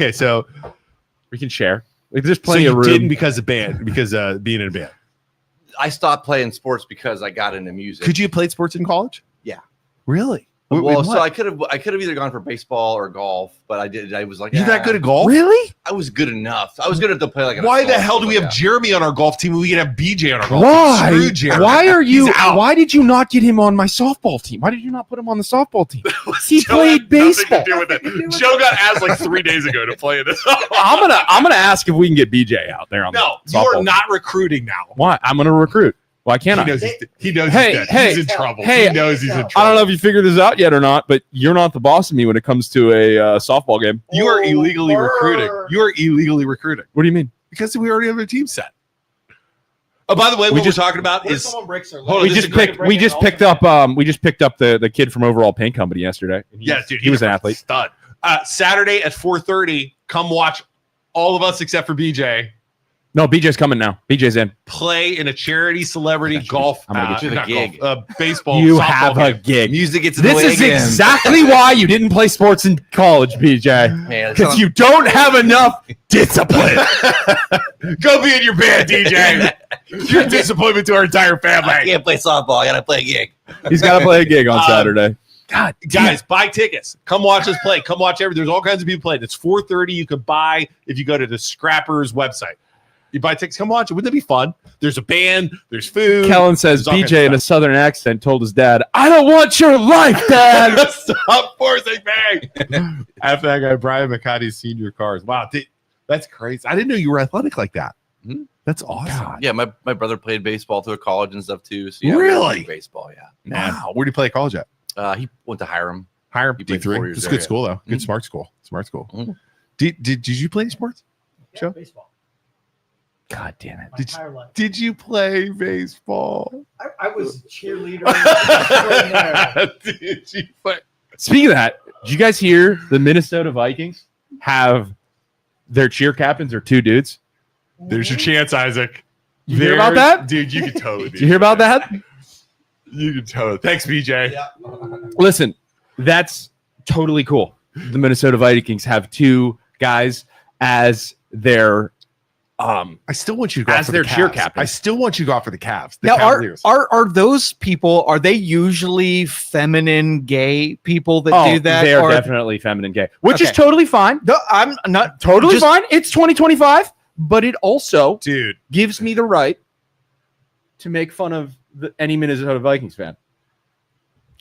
A: We can share. There's
B: so
A: plenty
B: you
A: of room.
B: didn't because being in a band.
E: I stopped playing sports because I got into music.
B: Could you have played sports in college?
E: Yeah.
B: Really?
E: Well, so I could have either gone for baseball or golf, but I did. I was like,
B: You're that good at golf?
A: Really?
E: I was good enough. I was good enough to play like.
B: Why the hell do we have Jeremy on our golf team when we can have BJ on our golf
A: Why?
B: team? Screw Jeremy.
A: Why are you?
B: He's out.
A: Why did you not get him on my softball team? Why did you not put him on the softball team? He
B: Joe
A: played
B: had nothing
A: baseball.
B: to do with it. Joe got asked like 3 days ago to play in this.
A: I'm gonna ask if we can get BJ out there on
B: No,
A: the
B: you
A: softball
B: are
A: team.
B: not recruiting now.
A: Why? I'm gonna recruit. Why can't I?
B: He knows
A: Hey,
B: he's dead.
A: hey,
B: He's in trouble.
A: hey,
B: He knows he's in trouble.
A: I don't know if you figured this out yet or not, but you're not the boss of me when it comes to a softball game.
B: You are illegally recruiting. You are illegally recruiting
A: What do you mean?
B: because we already have a team set. Oh, by the way, what we're talking about is
E: someone breaks their
B: Hold on,
A: We
B: this
A: just
B: is a great
A: picked up the kid from Overall Paint Company yesterday.
B: dude,
A: he was an
B: a
A: athlete.
B: Stud. Saturday at 4:30. Come watch all of us except for BJ
A: No, BJ's coming now. BJ's in.
B: play in a charity celebrity golf.
A: I'm gonna get
E: you the
B: not
E: gig.
B: golf, baseball.
A: You
B: softball
A: have a
B: game.
A: gig.
E: Music gets in the
A: This
E: way
A: is
E: again.
A: exactly why you didn't play sports in college, BJ.
E: Man,
A: Because you don't have enough discipline.
B: Go be in your band, DJ. You're a disappointment to our entire
E: I
B: family.
E: can't play softball. I gotta play a gig.
A: He's got to play a gig on Saturday.
B: God, guys, buy tickets. Come watch us play. Come watch everything. There's all kinds of people playing. It's 4:30. You can buy if you go to the Scrappers website. You buy tickets. Come watch it. Wouldn't that be fun? There's a band. There's food.
A: Kellen says
B: There's all kinds
A: BJ
B: of
A: in a southern accent told his dad, "I don't want your life, Dad."
B: Stop forcing me. After that guy, Brian McCarty's senior cars. Wow, that's crazy. I didn't know you were athletic like that.
E: Mhm.
B: That's awesome.
E: Yeah, my brother played baseball through college and stuff too. So yeah,
B: Really?
E: we played baseball. Yeah.
B: Wow. Where do you play college at?
E: He went to Hiram.
B: Hiram
E: He played 4
B: D3.
E: years
B: It's a
E: there,
B: good
E: yeah.
B: school though. Good
E: Mhm.
B: smart school. Smart school.
E: Mhm.
B: Did you play sports? Joe?
F: Baseball.
A: God damn it.
F: My entire life.
B: Did you play baseball?
F: I was a cheerleader. extraordinaire.
B: Did you play?
A: Speaking of that, did you guys hear the Minnesota Vikings have their cheer captains are two dudes?
B: There's your chance, Isaac.
A: You hear about that?
B: Dude, you can totally
A: Did you hear about that?
B: You can totally. Thanks, BJ.
A: Listen, that's totally cool. The Minnesota Vikings have two guys as their
B: I still want you to go
A: As
B: out for
A: their
B: the
A: cheer
B: Cavs.
A: captain.
B: I still want you to go out for the Cavs. The
C: Now,
B: Cavaliers.
C: are those people? Are they usually feminine, gay people that do that?
A: They are
C: or,
A: definitely feminine gay, which is
C: Okay.
A: totally fine.
C: No, I'm not
A: Totally
C: just-
A: fine. It's 2025, but it also
B: Dude,
A: gives me the right to make fun of any Minnesota Vikings fan.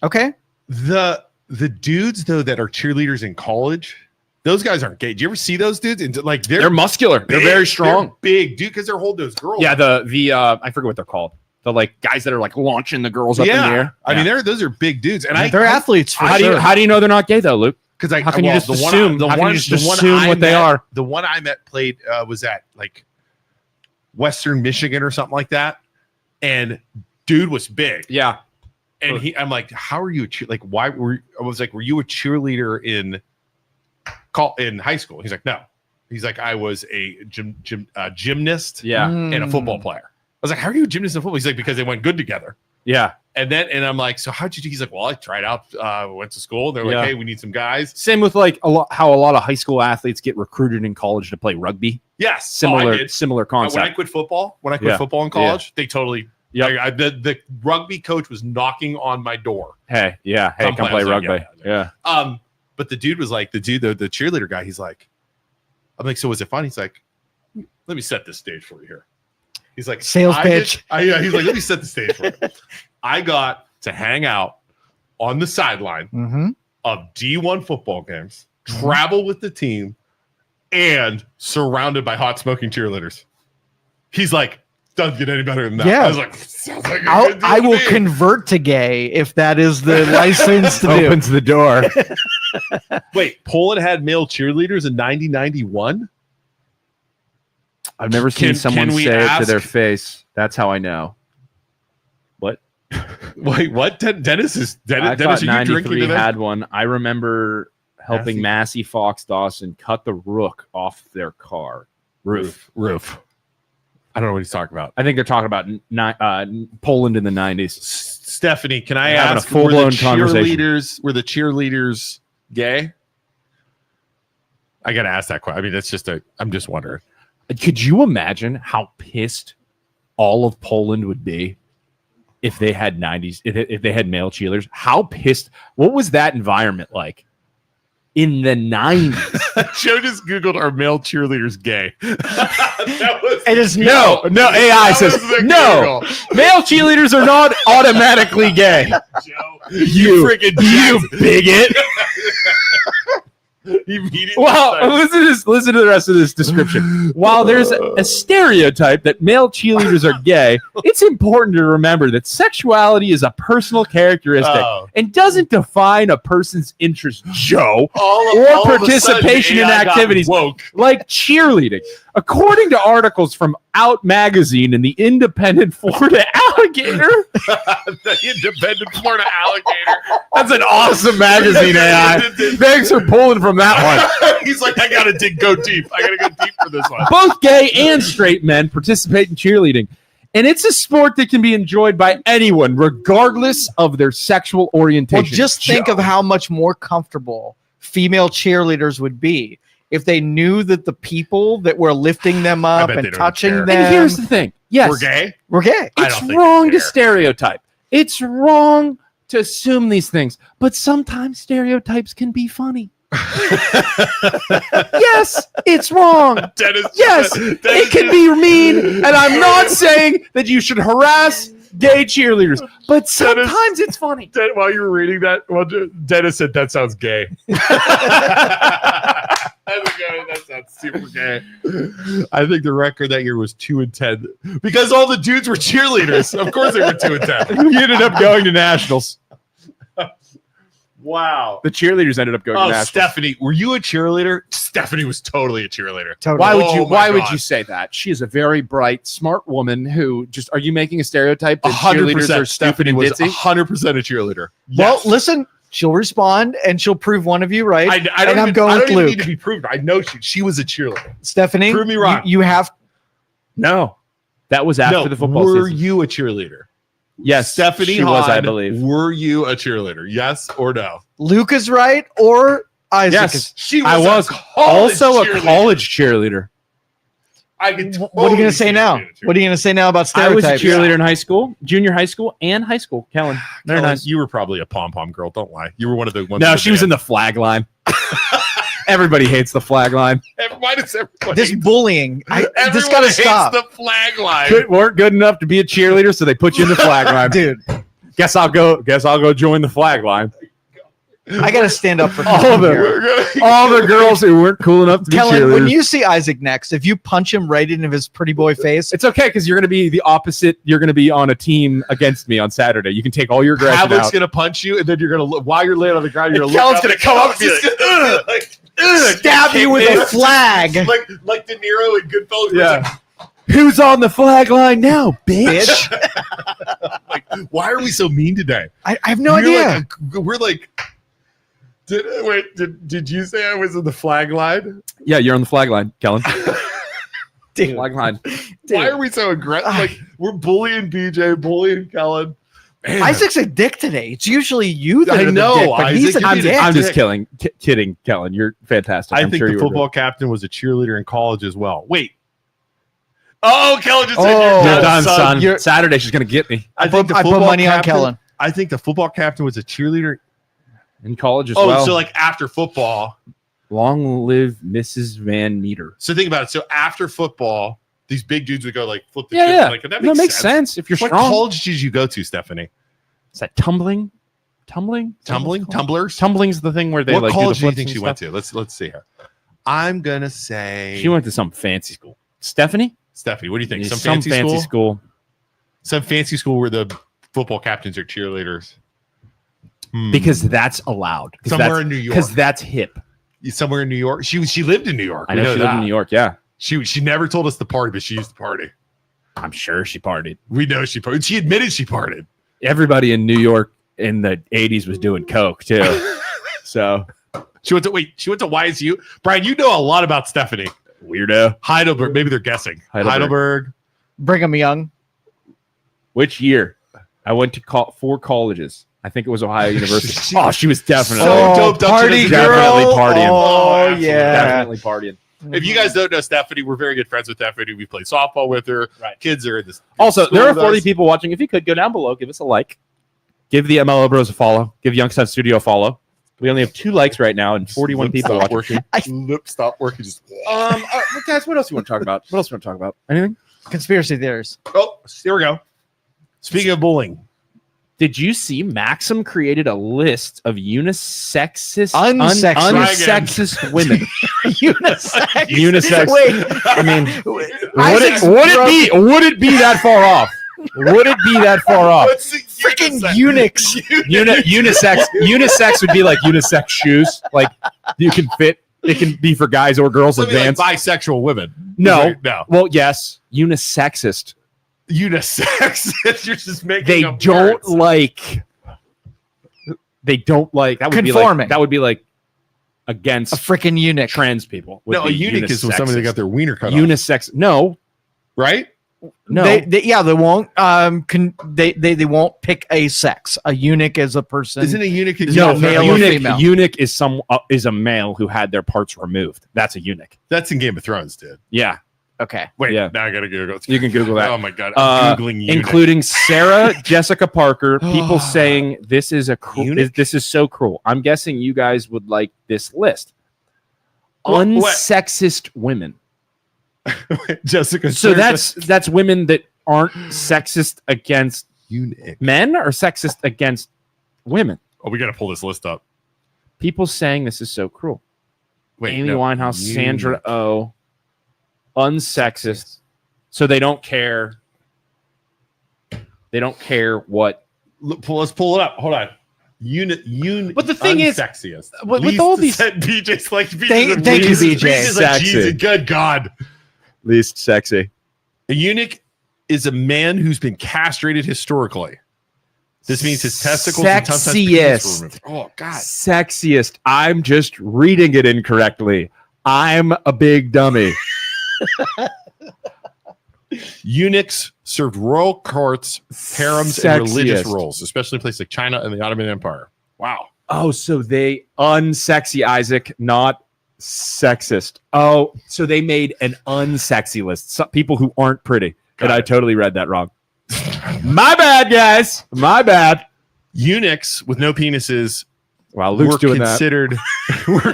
C: Okay.
B: the dudes though that are cheerleaders in college, those guys aren't gay. Do you ever see those dudes? And like
A: They're muscular. They're
B: big.
A: very strong.
B: They're big, dude, because they're holding those girls.
A: Yeah, the I forget what they're called. The like guys that are like launching the girls up in the air.
B: I mean, those are big dudes, and
C: They're athletes for
A: how
C: sure.
A: do you know they're not gay though, Luke?
B: because I
A: How can you just
B: the
A: assume?
B: One,
A: How
B: the
A: can
B: one,
A: you just
B: the one
A: assume
B: I
A: what they
B: met-
A: are?
B: The one I met played was at like Western Michigan or something like that, and dude was big.
A: Yeah.
B: And I'm like, how are you like? Why were were you a cheerleader in high school? He's like, no. He's like, I was a gymnast
A: Yeah.
B: and a football player. I was like, how are you a gymnast and football? He's like, because they went good together.
A: Yeah.
B: And I'm like, so how'd you do? He's like, well, I tried out, went to school. They're
A: Yeah.
B: like, hey, we need some guys.
A: Same with like how a lot of high school athletes get recruited in college to play rugby.
B: Yes.
A: Similar concept.
B: When I quit football in college, they totally, the rugby coach was knocking on my door.
A: Hey, come play rugby. Yeah.
B: But the dude was like, the cheerleader guy, he's like, I'm like, so was it fun? He's like, let me set this stage for you here. He's like,
C: sales pitch.
B: He's like, let me set the stage for you. I got to hang out on the sideline of D1 football games, travel with the team, and surrounded by hot smoking cheerleaders. He's like, doesn't get any better than that.
C: Yeah.
B: I was like, sounds like a good deal
C: I
B: to
C: will
B: me.
C: convert to gay if that is the license to do.
A: Opens the door.
B: Wait, Poland had male cheerleaders in 90-91?
A: I've never seen someone
B: can we
A: say it to
B: ask-
A: their face. That's how I know. What?
B: Wait, what? Dennis,
A: I
B: Dennis,
A: thought
B: are you drinking
A: 93
B: today?
A: had one. I remember helping
B: Massey?
A: Massey Fox Dawson cut the rook off their car roof.
B: I don't know what he's talking about.
A: I think they're talking about Poland in the 90s.
B: Stephanie, can I
A: Having a
B: ask,
A: full-blown conversation.
B: were the cheerleaders gay? I got to ask that question. I mean, that's just I'm just wondering.
A: Could you imagine how pissed all of Poland would be if they had 90s, if they had male cheerleaders? How pissed? What was that environment like in the 90s?
B: Joe just Googled, are male cheerleaders gay? That was
C: It is
A: No, AI says no. Male cheerleaders are not automatically gay.
B: Joe.
A: You bigot. Well, listen to the rest of this description. While there's a stereotype that male cheerleaders are gay, it's important to remember that sexuality is a personal characteristic and doesn't define a person's interest, Joe, or participation in activities like cheerleading. According to articles from Out Magazine and the Independent Florida Alligator.
B: The Independent Florida Alligator.
A: That's an awesome magazine, AI. Thanks for pulling from that one.
B: He's like, I got to go deep. I got to go deep for this one.
A: Both gay and straight men participate in cheerleading. And it's a sport that can be enjoyed by anyone, regardless of their sexual orientation.
C: Well, just think of how much more comfortable female cheerleaders would be if they knew that the people that were lifting them up
B: bet they
C: and
B: don't
C: touching
B: care.
C: them
A: And here's the thing. Yes,
B: We're gay?
C: were gay.
B: I
A: it's
B: don't think
A: wrong
B: they
A: to
B: care.
A: stereotype. It's wrong to assume these things. But sometimes stereotypes can be funny. Yes, it's wrong.
B: Dennis,
A: Yes, it can be mean. And I'm not saying that you should harass gay cheerleaders. But sometimes it's funny.
B: While you were reading that, Dennis said, that sounds gay. That sounds super gay. I think the record that year was 2-10 because all the dudes were cheerleaders. Of course, they were 2-10.
A: He ended up going to nationals.
B: Wow.
A: The cheerleaders ended up going to nationals.
B: Stephanie, were you a cheerleader? Stephanie was totally a cheerleader.
C: Totally.
A: Why would you?
B: Oh my
A: Why would
B: God.
A: you say that? She is a very bright, smart woman who just. Are you making a stereotype that cheerleaders are stupid
B: Stephanie
A: and
B: was
A: ditzy?
B: 100% a cheerleader.
C: Well,
B: Yes.
C: listen, she'll respond and she'll prove one of you right.
B: I
C: and
B: don't
C: I'm
B: even,
C: going
B: I
C: with
B: don't even
C: Luke.
B: need to be proven. I know she was a cheerleader.
C: Stephanie,
B: Prove me wrong.
C: You have
A: No, that was after the football
B: were
A: season.
B: you a cheerleader?
A: Yes,
B: Stephanie
A: she was, I
B: Hahn,
A: believe.
B: Were you a cheerleader? Yes or no?
C: Luke is right or Isaac
A: Yes,
C: is.
B: She
A: I was also a college cheerleader.
B: I can
C: What are you going to say now? What are you going to say now about
A: I was a
C: stereotypes?
A: cheerleader in high school, junior high school, and high school. Kellen, very nice.
B: You were probably a pom pom girl. Don't lie. You were one of the ones.
A: No, she was in the flag line. Everybody hates the flag line.
B: Why does everyone?
C: This bullying, this
B: everyone
C: got to
B: hates
C: stop,
B: the flag line.
A: Weren't good enough to be a cheerleader, so they put you in the flag line.
C: dude.
A: Guess I'll go join the flag line.
C: I got to stand up for
A: All
C: Kellen
A: the-
C: here.
A: All the girls who weren't cool enough to be
C: Kellen,
A: cheerleaders.
C: when you see Isaac next, if you punch him right into his pretty boy face,
A: It's okay because you're going to be the opposite. You're going to be on a team against me on Saturday. You can take all your aggression
B: Havlic's
A: out.
B: gonna punch you, and then you're gonna look while you're laying on the ground. You're
A: Kellen's gonna come up and be
B: like,
C: stab you with a flag.
B: like De Niro and Goodfellas.
A: Yeah. Who's on the flag line now, bitch?
C: Bitch.
B: Like, why are we so mean today?
C: I have no
B: You're
C: idea.
B: We're like. Did you say I was in the flag line?
A: Yeah, you're on the flag line, Kellen.
C: Dude.
A: Flag line.
B: Why are we so aggressive? Like, we're bullying BJ, bullying Kellen. Man.
C: Isaac's a dick today. It's usually you that
B: I
C: are
B: know,
C: the dick, but he's
B: Isaac,
C: a
B: I'm
C: dick.
A: I'm just kidding, Kellen. You're fantastic.
B: I
A: I'm
B: think
A: sure
B: the
A: you
B: football captain was a cheerleader in college as well. Wait. Oh, Kellen just said
C: Oh,
A: You're
B: you're
A: done, son.
C: You're-
A: Saturday, she's gonna get me
B: I think the
C: I put
B: football
C: money on
B: captain-
C: Kellen.
B: I think the football captain was a cheerleader.
A: in college as
B: Oh,
A: well.
B: so like after football.
A: Long live Mrs. Van Meter.
B: So think about it. So after football, these big dudes would go like flip the
A: Yeah,
B: shit.
A: yeah.
B: Like, that
A: That makes sense if you're
B: What
A: strong.
B: college did you go to, Stephanie?
A: Is that tumbling?
B: Tumblers?
A: Tumbling's the thing where they
B: What
A: like
B: college
A: do
B: do
A: the
B: you think
A: flips
B: she
A: and
B: went
A: stuff.
B: to? Let's see here. I'm gonna say
A: She went to some fancy school. Stephanie?
B: Stephanie. What do you think?
A: Yeah,
B: Some fancy school?
A: school.
B: Some fancy school where the football captains are cheerleaders.
A: Because that's allowed.
B: Somewhere in New York.
A: Because that's hip.
B: Somewhere in New York. She lived in New York.
A: I
B: We
A: know she lived in
B: that.
A: New York. Yeah.
B: She never told us the party, but she used to party.
A: I'm sure she partied.
B: We know she partied. She admitted she partied.
A: Everybody in New York in the 80s was doing coke too. So
B: She went to YSU. Brian, you know a lot about Stephanie.
A: weirdo.
B: Heidelberg. Maybe they're guessing. Heidelberg.
C: Brigham Young.
A: Which year? I went to 4 colleges. I think it was Ohio University. She was definitely
B: So doped up to
C: party
B: the-
A: definitely
C: girl.
A: partying.
C: Oh,
B: absolutely.
C: yeah.
A: Definitely partying.
B: If you guys don't know Stephanie, we're very good friends with Stephanie. We play softball with her.
A: Right.
B: Kids are in this.
A: Also,
B: school
A: there are
B: with
A: 40
B: us.
A: people watching. If you could go down below, give us a like. Give the MLO Bros a follow. Give Youngstown Studio a follow. We only have 2 likes right now and 41 people
B: Stop
A: watching.
B: working. Lip stop working. Just
A: Guys, what else do you want to talk about? What else do you want to talk about? Anything?
C: Conspiracy theories.
B: oh, here we go. Speaking of bullying,
A: Did you see Maxim created a list of unisexist,
C: Unsexist.
A: unsexist women?
C: Unisex.
A: Unisex.
C: Wait.
A: I mean,
C: Isaac's
A: would it be that far off? Would it be that far off?
C: freaking Unix.
A: Unisex would be like unisex shoes. Like you can fit. It can be for guys or girls.
B: Something like
A: Advanced.
B: bisexual women.
A: No.
B: no.
A: Well, yes, unisexist.
B: Unisex. You're just making.
A: They
B: up
A: don't
B: words.
A: like. They don't like that. Would
C: Conforming.
A: be like that. Would be like against
C: A freaking eunuch.
A: trans people. would
B: No, a
A: be
B: eunuch is when somebody
A: unisexist.
B: got their wiener cut off.
A: unisex. No,
B: Right?
A: no.
C: They won't. They won't pick a sex. A eunuch is a person.
B: Isn't a eunuch?
C: No, male or female.
A: Eunuch is is a male who had their parts removed. That's a eunuch.
B: That's in Game of Thrones, dude.
A: Yeah,
C: Okay.
B: Wait,
A: Yeah.
B: now I gotta Google.
A: you can Google that.
B: Oh my god, I'm googling eunuch.
A: Including Sarah Jessica Parker. People saying this is a
B: Eunuch?
A: this is so cruel. I'm guessing you guys would like this list.
B: What?
A: Unsexist women.
B: Jessica.
A: So that's women that aren't sexist against
B: eunuch.
A: men or sexist against women.
B: Oh, we gotta pull this list up.
A: People saying this is so cruel.
B: Wait,
A: Amy
B: no.
A: Winehouse, Sandra Oh, unsexist. So they don't care. They don't care what.
B: Let's pull it up. Hold on.
A: But the thing is,
B: sexiest.
A: with all these-
B: BJ's like
C: Thank you, BJ.
B: BJ's like,
A: Sexy.
B: Jesus, good God.
A: Least sexy.
B: A eunuch is a man who's been castrated historically. This means his testicles and sometimes penis were removed. Oh God.
A: Sexiest. I'm just reading it incorrectly. I'm a big dummy.
B: Eunuchs served royal courts, harems, and religious
A: Sexiest.
B: roles, especially in places like China and the Ottoman Empire. Wow.
A: Oh, so they unsexy Isaac, not sexist. Oh, so they made an unsexy list. Some people who aren't pretty.
B: Got
A: And I
B: it.
A: totally read that wrong. My bad, guys. My bad.
B: Eunuchs with no penises
A: Wow, Luke's
B: were
A: doing that.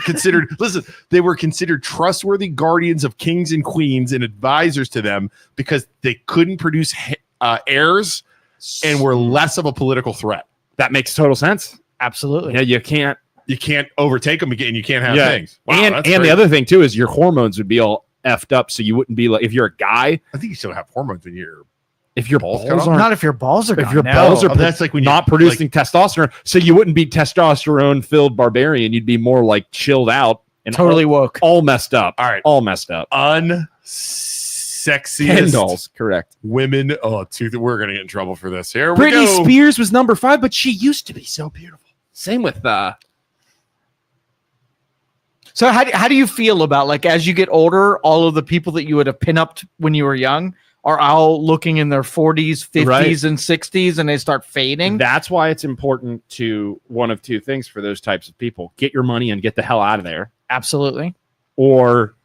B: considered listen, they were considered trustworthy guardians of kings and queens and advisors to them because they couldn't produce heirs and were less of a political threat.
A: That makes total sense.
C: Absolutely.
A: Yeah, you can't.
B: You can't overtake them again. You can't have
A: Yeah.
B: things. Wow,
A: and
B: that's
A: the
B: great.
A: other thing too is your hormones would be all effed up, so you wouldn't be like if you're a guy.
B: I think you still have hormones when you're.
A: If your
B: Balls
A: balls,
B: cut off?
A: aren't,
C: Not if your balls are
A: if
C: gone.
A: your
C: no.
A: balls are
B: Oh, that's like when you
A: not producing testosterone, so you wouldn't be testosterone filled barbarian. You'd be more like chilled out and
C: totally woke.
A: all messed up.
B: All right.
A: All messed up.
B: Unsexiest
A: Ken dolls, correct.
B: women. Oh, we're gonna get in trouble for this. Here we
A: Britney
B: go.
A: Spears was number 5, but she used to be so beautiful. Same with
C: So how do you feel about, like, as you get older, all of the people that you would have pin upped when you were young, are all looking in their 40s, 50s,
A: Right.
C: and 60s, and they start fading.
A: That's why it's important to one of two things for those types of people: get your money and get the hell out of there,
C: Absolutely.
A: or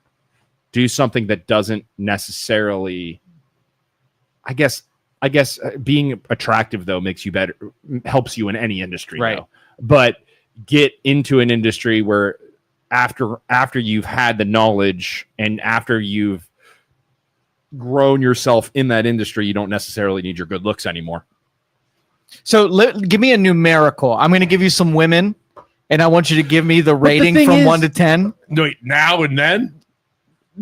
A: do something that doesn't necessarily. I guess being attractive though makes you better, helps you in any industry,
C: Right.
A: though. But get into an industry where after you've had the knowledge and after you've grown yourself in that industry, you don't necessarily need your good looks anymore.
C: So give me a numerical. I'm going to give you some women, and I want you to give me the rating
A: thing
C: from
A: is-
C: 1 to 10.
B: Wait, now and then?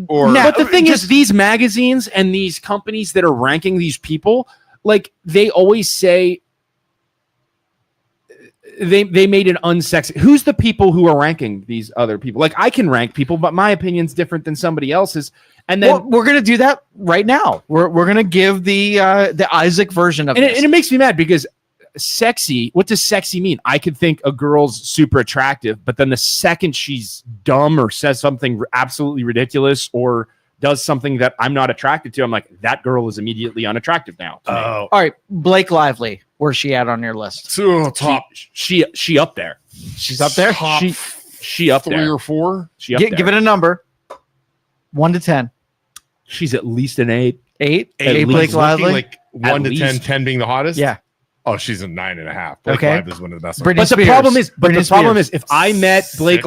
B: Or
C: Now-
A: But the thing is, these magazines and these companies that are ranking these people, like they always say they made it unsexy. Who's the people who are ranking these other people? Like I can rank people, but my opinion's different than somebody else's. And then
C: Well, we're going to do that right now. We're going to give the Isaac version of
A: and
C: this.
A: it makes me mad because sexy, what does sexy mean? I could think a girl's super attractive, but then the second she's dumb or says something absolutely ridiculous or does something that I'm not attracted to, I'm like, that girl is immediately unattractive now. to me.
C: All right, Blake Lively, where's she at on your list?
B: so top
A: She up there.
C: She's up there.
B: top
A: She up
B: 3
A: there.
B: or 4.
A: She up there.
C: Give it a number. 1 to 10.
A: She's at least an 8.
C: 8.
A: At
C: 8
A: least.
C: Blake Lively.
B: Like 1 to 10,
A: least.
B: 10 being the hottest.
C: Yeah.
B: Oh, she's a 9.5. Blake
C: Okay.
B: Lively is one of the best.
C: Britney
B: ones.
A: But the
C: Spears.
A: problem is,
C: Britney Spears.
A: if I met Blake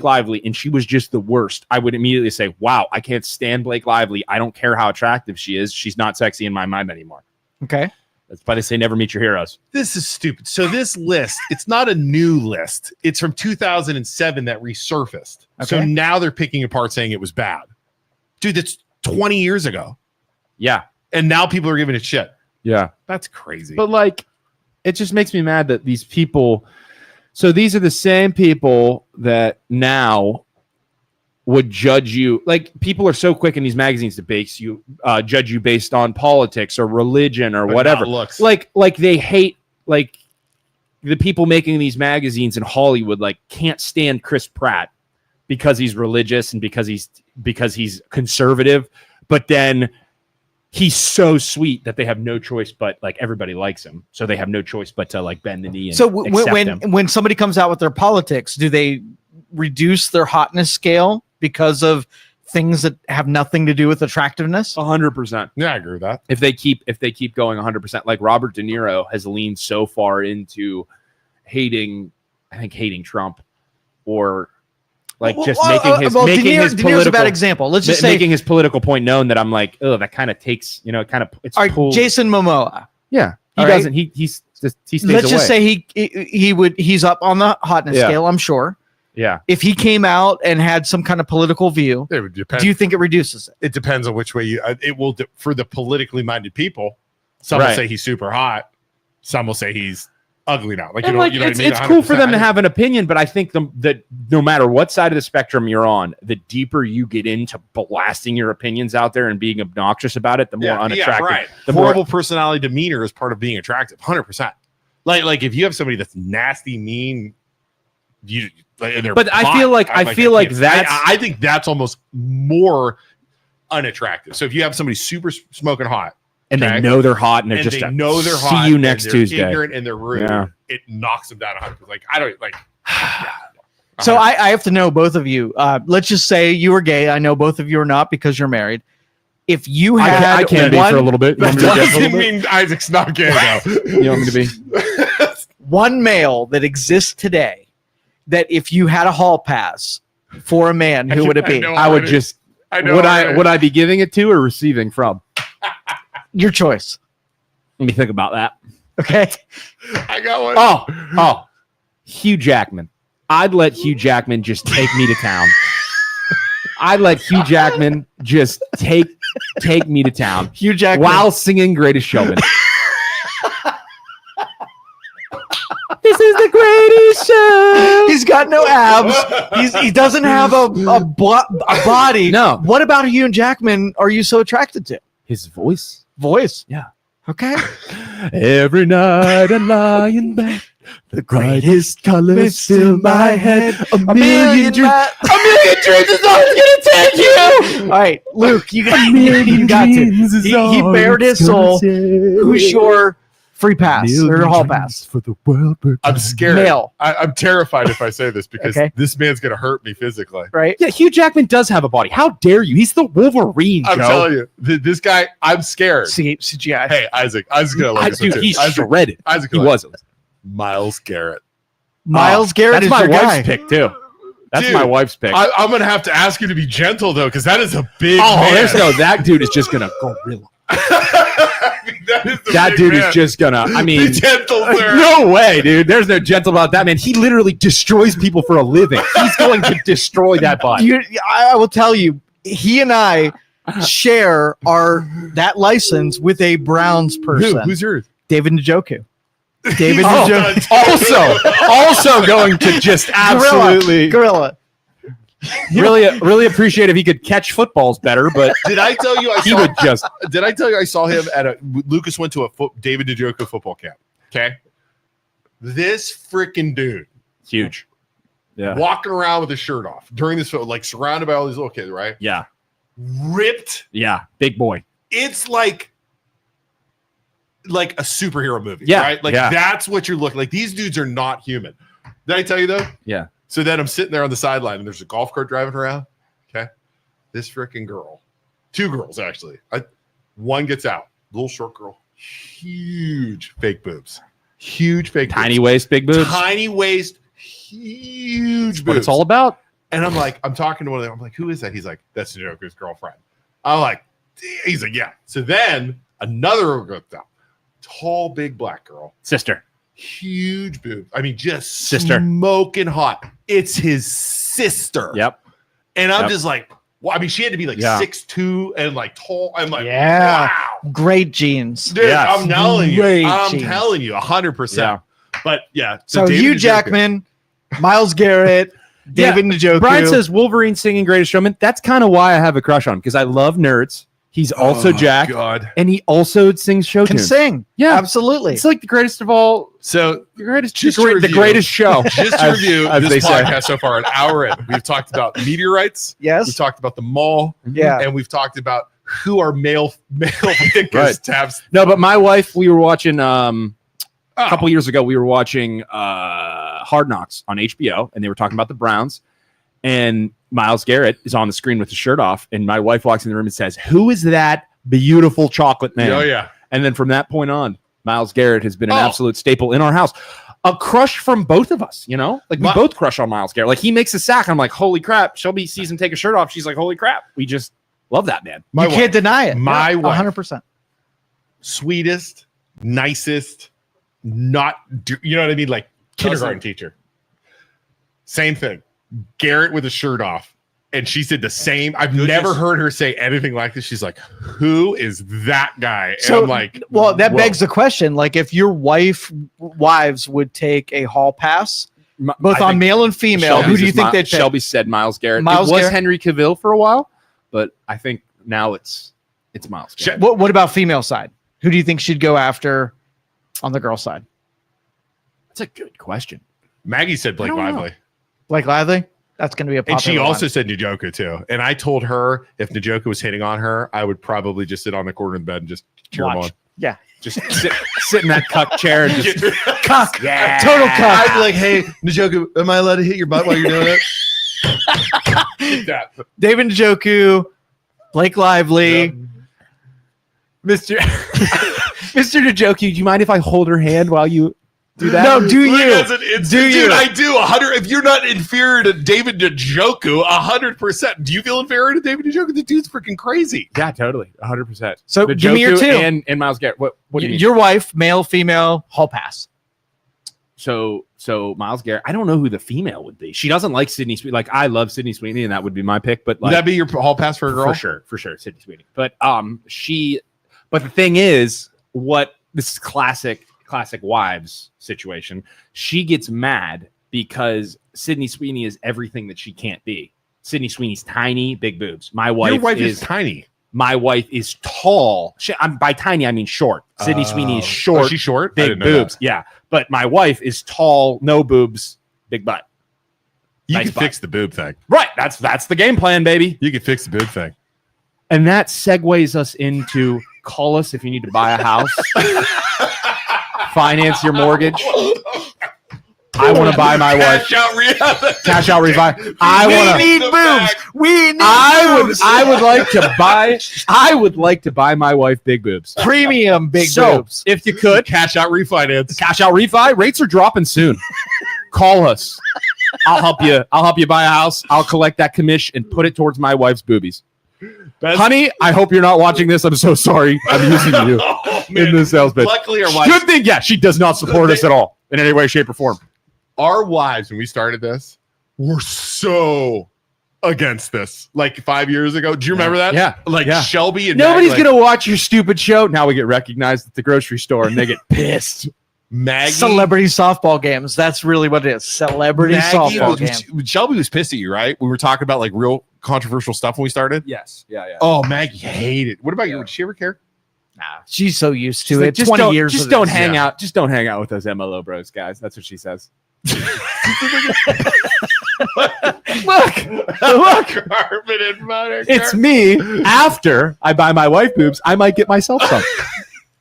B: 6.
A: Lively, and she was just the worst, I would immediately say, "Wow, I can't stand Blake Lively. I don't care how attractive she is. She's not sexy in my mind anymore."
C: Okay.
A: That's why they say never meet your heroes.
B: This is stupid. So this list, it's not a new list. It's from 2007 that resurfaced. So
C: Okay.
B: now they're picking apart saying it was bad. Dude, that's 20 years ago.
A: Yeah,
B: And now people are giving it shit.
A: yeah.
B: That's crazy.
A: But like, it just makes me mad that these people. So these are the same people that now would judge you. Like people are so quick in these magazines to judge you based on politics or religion or
B: But
A: whatever.
B: not looks.
A: Like they hate like the people making these magazines in Hollywood. Like can't stand Chris Pratt because he's religious and because he's conservative. But then he's so sweet that they have no choice but like everybody likes him, so they have no choice but to like bend the knee. And
C: So
A: accept him.
C: when somebody comes out with their politics, do they reduce their hotness scale because of things that have nothing to do with attractiveness?
A: 100%.
B: Yeah, I agree with that.
A: If they keep going 100%, like Robert De Niro has leaned so far into hating Trump, or like just making his
C: De
A: his
C: Niro's a bad example. Let's just say,
A: making his political point known that I'm like, oh, that kind of takes, it's
C: all right,
A: pulled.
C: Jason Momoa.
A: Yeah, he
C: All right.
A: doesn't. He stays
C: Let's just
A: away.
C: say he's up on the hotness
A: Yeah.
C: scale. I'm sure.
A: Yeah.
C: If he came out and had some kind of political view,
B: It would depend.
C: do you think it reduces it?
B: It depends on which way you. It will for the politically minded people. Some will
A: Right.
B: say he's super hot. Some will say he's ugly now. Like
A: And
B: you know,
A: like,
B: you know what I mean?
A: it's cool for
B: 100%.
A: them to have an opinion, but I think that no matter what side of the spectrum you're on, the deeper you get into blasting your opinions out there and being obnoxious about it, the more unattractive.
B: right.
A: The
B: Horrible
A: more,
B: personality demeanor is part of being attractive. 100%. Like if you have somebody that's nasty, mean, and they're
A: But I
B: hot,
A: feel like- I feel like that's-
B: I think that's almost more unattractive. So if you have somebody super smoking hot,
A: and
B: okay,
A: they know they're hot, and they're
B: and
A: just
B: they know they're
A: see
B: hot,
A: you
B: and
A: next
B: they're
A: Tuesday.
B: ignorant and they're rude,
A: Yeah.
B: it knocks them down 100%. Like I don't like.
C: So I have to know both of you. Let's just say you were gay. I know both of you are not because you're married. If you had
A: I can be
C: one,
A: for a little bit. You want
B: That
A: me to get a
B: doesn't
A: little bit?
B: mean Isaac's not gay though.
A: You want me to be?
C: one male that exists today, that if you had a hall pass for a man, who would it be?
B: know
A: I would
B: already.
A: just.
B: I know.
A: Would I be giving it to or receiving from?
C: Your choice.
A: Let me think about that.
C: Okay.
B: I got one.
A: Oh, Hugh Jackman. I'd let Hugh Jackman just take me to town. I'd let Hugh Jackman just take me to town
C: Hugh Jackman.
A: while singing Greatest Showman. This is the greatest show.
C: He's got no abs. He doesn't have a body.
A: No.
C: What about Hugh Jackman are you so attracted to?
A: His voice.
C: Voice.
A: Yeah.
C: Okay.
A: Every night I lie in bed The brightest colors fill my head. A million dreams. A million dreams is all it's gonna take you.
C: All right, Luke, you got to. He bared his soul. Who's your free pass or hall pass
A: for the world?
B: I'm scared.
C: Male.
B: I'm terrified if I say this because this man's gonna hurt me physically.
C: Right?
A: Yeah, Hugh Jackman does have a body. How dare you? He's the Wolverine, Joe.
B: I'm telling you, this guy. I'm scared.
C: CGI.
B: Hey, Isaac. Isaac's gonna like this one
A: Dude,
B: too.
A: he's
B: Isaac,
A: shredded.
B: Isaac
A: He was.
B: Myles Garrett.
C: Miles Garrett
A: That's
C: is
A: my
C: your
A: wife's
C: guy.
A: pick too. That's
B: Dude,
A: my wife's pick.
B: I'm gonna have to ask you to be gentle though, because that is a big.
A: Oh,
B: man.
A: there's no. That dude is just gonna gorilla.
B: I mean,
A: That dude is just gonna. I mean,
B: be gentle, sir.
A: no way, dude. There's no gentle about that man. He literally destroys people for a living. He's going to destroy that body.
C: I will tell you, he and I share that license with a Browns person.
B: Who's yours?
C: David Njoku. David
A: Oh,
C: Njoku.
A: also going to just absolutely
C: Gorilla.
A: really appreciate if he could catch footballs better, but
B: Did I tell you
A: he would just.
B: Did I tell you I saw him at a Lucas went to a David Njoku football camp? Okay, this freaking dude,
A: Huge. Yeah.
B: walking around with his shirt off during this, like surrounded by all these little kids, right?
A: Yeah.
B: Ripped.
A: Yeah. Big boy.
B: It's like a superhero movie,
A: Yeah,
B: right? Like
A: yeah.
B: that's what you're looking like. These dudes are not human. Did I tell you though?
A: Yeah.
B: So then I'm sitting there on the sideline and there's a golf cart driving around. Okay. This freaking girl, 2 girls actually. One gets out, little short girl, huge fake boobs,
A: Tiny waist, big boobs.
B: tiny waist, huge boobs.
A: What it's all about.
B: And I'm like, I'm talking to one of them. I'm like, who is that? He's like, that's Njoku's girlfriend. I'm like, he's like, yeah. So then another girl goes out, tall, big black girl,
A: Sister.
B: huge boobs. I mean, just
A: Sister.
B: smoking hot. It's his sister.
A: Yep.
B: And I'm
A: Yep.
B: just like, well, I mean, she had to be like
A: Yeah.
B: 6'2" and like tall. I'm like,
C: Yeah.
B: wow.
C: Great genes.
B: Dude,
A: Yes.
B: I'm telling you.
C: Great
B: I'm
C: genes.
B: telling you, 100%.
A: Yeah.
B: But yeah.
C: So
B: David
C: Hugh
B: Njoku-
C: Jackman, Miles Garrett,
A: Yeah.
C: David Njoku.
A: Brian says Wolverine singing Greatest Showman. That's kind of why I have a crush on him, because I love nerds. He's also Jack,
B: God.
A: and he also sings show
C: can
A: tunes.
C: sing.
A: Yeah.
C: Absolutely.
A: It's like the greatest of all.
B: So
A: The greatest,
B: Just
A: the,
B: to
A: great, the
B: review-
A: greatest show.
B: just to
A: as-
B: review
A: as they
B: this
A: say.
B: podcast so far, an hour in, we've talked about meteorites.
C: Yes.
B: We've talked about the mall.
C: Yeah.
B: And we've talked about who are male thinkers
A: Right.
B: tabs.
A: No, but my wife, we were watching a couple years ago. We were watching Hard Knocks on HBO, and they were talking about the Browns. And Miles Garrett is on the screen with his shirt off, and my wife walks in the room and says, "Who is that beautiful chocolate man?"
B: Oh, yeah.
A: And then from that point on, Miles Garrett has been an
B: Oh.
A: absolute staple in our house. A crush from both of us, you know? Like, we both crush on Miles Garrett. Like, he makes a sack. I'm like, holy crap. Shelby sees him take a shirt off. She's like, holy crap. We just love that man.
B: My
C: you
B: wife,
C: can't deny it.
B: My
C: Yeah,
B: wife.
C: 100%.
B: Sweetest, nicest, not, you know what I mean? Like kindergarten teacher. Same thing. Garrett with a shirt off. And she said the same. I've never heard her say anything like this. She's like, who is that guy? And
C: So,
B: I'm like,
C: well, that
B: whoa.
C: begs the question. Like, if your wives would take a hall pass, both
A: I
C: on
A: think
C: male and female, who
A: Shelby's
C: do you
A: is
C: think
A: Mi-
C: they'd pick?
A: Shelby said Miles Garrett.
C: Miles
A: it was
C: Garrett?
A: Henry Cavill for a while, but I think now it's Miles Garrett.
C: What about female side? Who do you think she'd go after on the girl side?
A: That's a good question.
B: Maggie said Blake
A: I don't know.
B: Lively.
C: Blake Lively? That's going to be a popular
B: And she also
C: one.
B: said Njoku too. And I told her if Njoku was hitting on her, I would probably just sit on the corner of the bed and just cheer him on.
C: Watch. Yeah.
A: Just sit in that cuck chair and just
C: Cuck.
A: yeah.
C: Total cuck.
B: I'd be like, hey, Njoku, am I allowed to hit your butt while you're doing it? That.
C: David Njoku, Blake Lively.
B: Yep.
A: Mr. Mr. Njoku, do you mind if I hold her hand while you do that?
C: No, do
B: Like,
C: you?
B: as an instant-
C: Do
B: dude,
C: you?
B: I do 100. If you're not inferior to David Njoku, 100%. Do you feel inferior to David Njoku? The dude's freaking crazy.
A: Yeah, totally. 100%.
C: So give me your
A: Njoku
C: two.
A: and Miles Garrett. What do you mean?
C: Your wife, male, female, hall pass.
A: So Miles Garrett, I don't know who the female would be. She doesn't like Sydney Sweeney. Like, I love Sydney Sweeney, and that would be my pick. But
B: Would
A: like,
B: that be your hall pass for a girl?
A: for sure, Sydney Sweeney. But but the thing is, this is classic wives situation. She gets mad because Sydney Sweeney is everything that she can't be. Sydney Sweeney's tiny, big boobs. My wife
B: Your wife
A: is
B: tiny.
A: My wife is tall. By tiny, I mean short. Sydney Sweeney is short.
B: Oh, she's short? I
A: Big
B: didn't know
A: boobs.
B: that.
A: Yeah. But my wife is tall, no boobs, big butt.
B: You
A: Nice
B: can
A: butt.
B: fix the boob thing.
A: Right. That's the game plan, baby.
B: You can fix the boob thing.
A: And that segues us into call us if you need to buy a house, finance your mortgage. I want to buy my wife. Cash out refi. I
C: need boobs. We need boobs.
A: I would like to buy my wife big boobs.
C: Premium big
A: So,
C: boobs.
A: if you could,
B: Cash out refinance.
A: cash out refi. Rates are dropping soon. Call us. I'll help you. I'll help you buy a house. I'll collect that commish and put it towards my wife's boobies. Honey, I hope you're not watching this. I'm so sorry. I'm using you in the sales pitch.
B: Luckily, our wives,
A: Good thing, yeah, she does not support us at all in any way, shape, or form.
B: our wives, when we started this, were so against this. Like 5 years ago. Do you remember that?
A: Yeah.
B: Like
A: Yeah.
B: Shelby and
A: Nobody's
B: Maggie,
A: gonna watch your stupid show. Now we get recognized at the grocery store and they get pissed.
B: Maggie.
C: Celebrity softball games. That's really what it is. Celebrity softball games.
B: Shelby was pissed at you, right? We were talking about like real controversial stuff when we started.
A: Yes. Yeah.
B: Oh, Maggie hated. What about you? Did she ever care?
C: Nah, she's so used to
A: She's
C: it.
A: like, just
C: 20
A: don't,
C: years.
A: Just
C: of
A: don't
C: this.
A: hang
B: Yeah.
A: out. Just don't hang out with those MLO bros, guys. That's what she says. Look,
B: Carbon and butter.
A: it's me. After I buy my wife boobs, I might get myself some.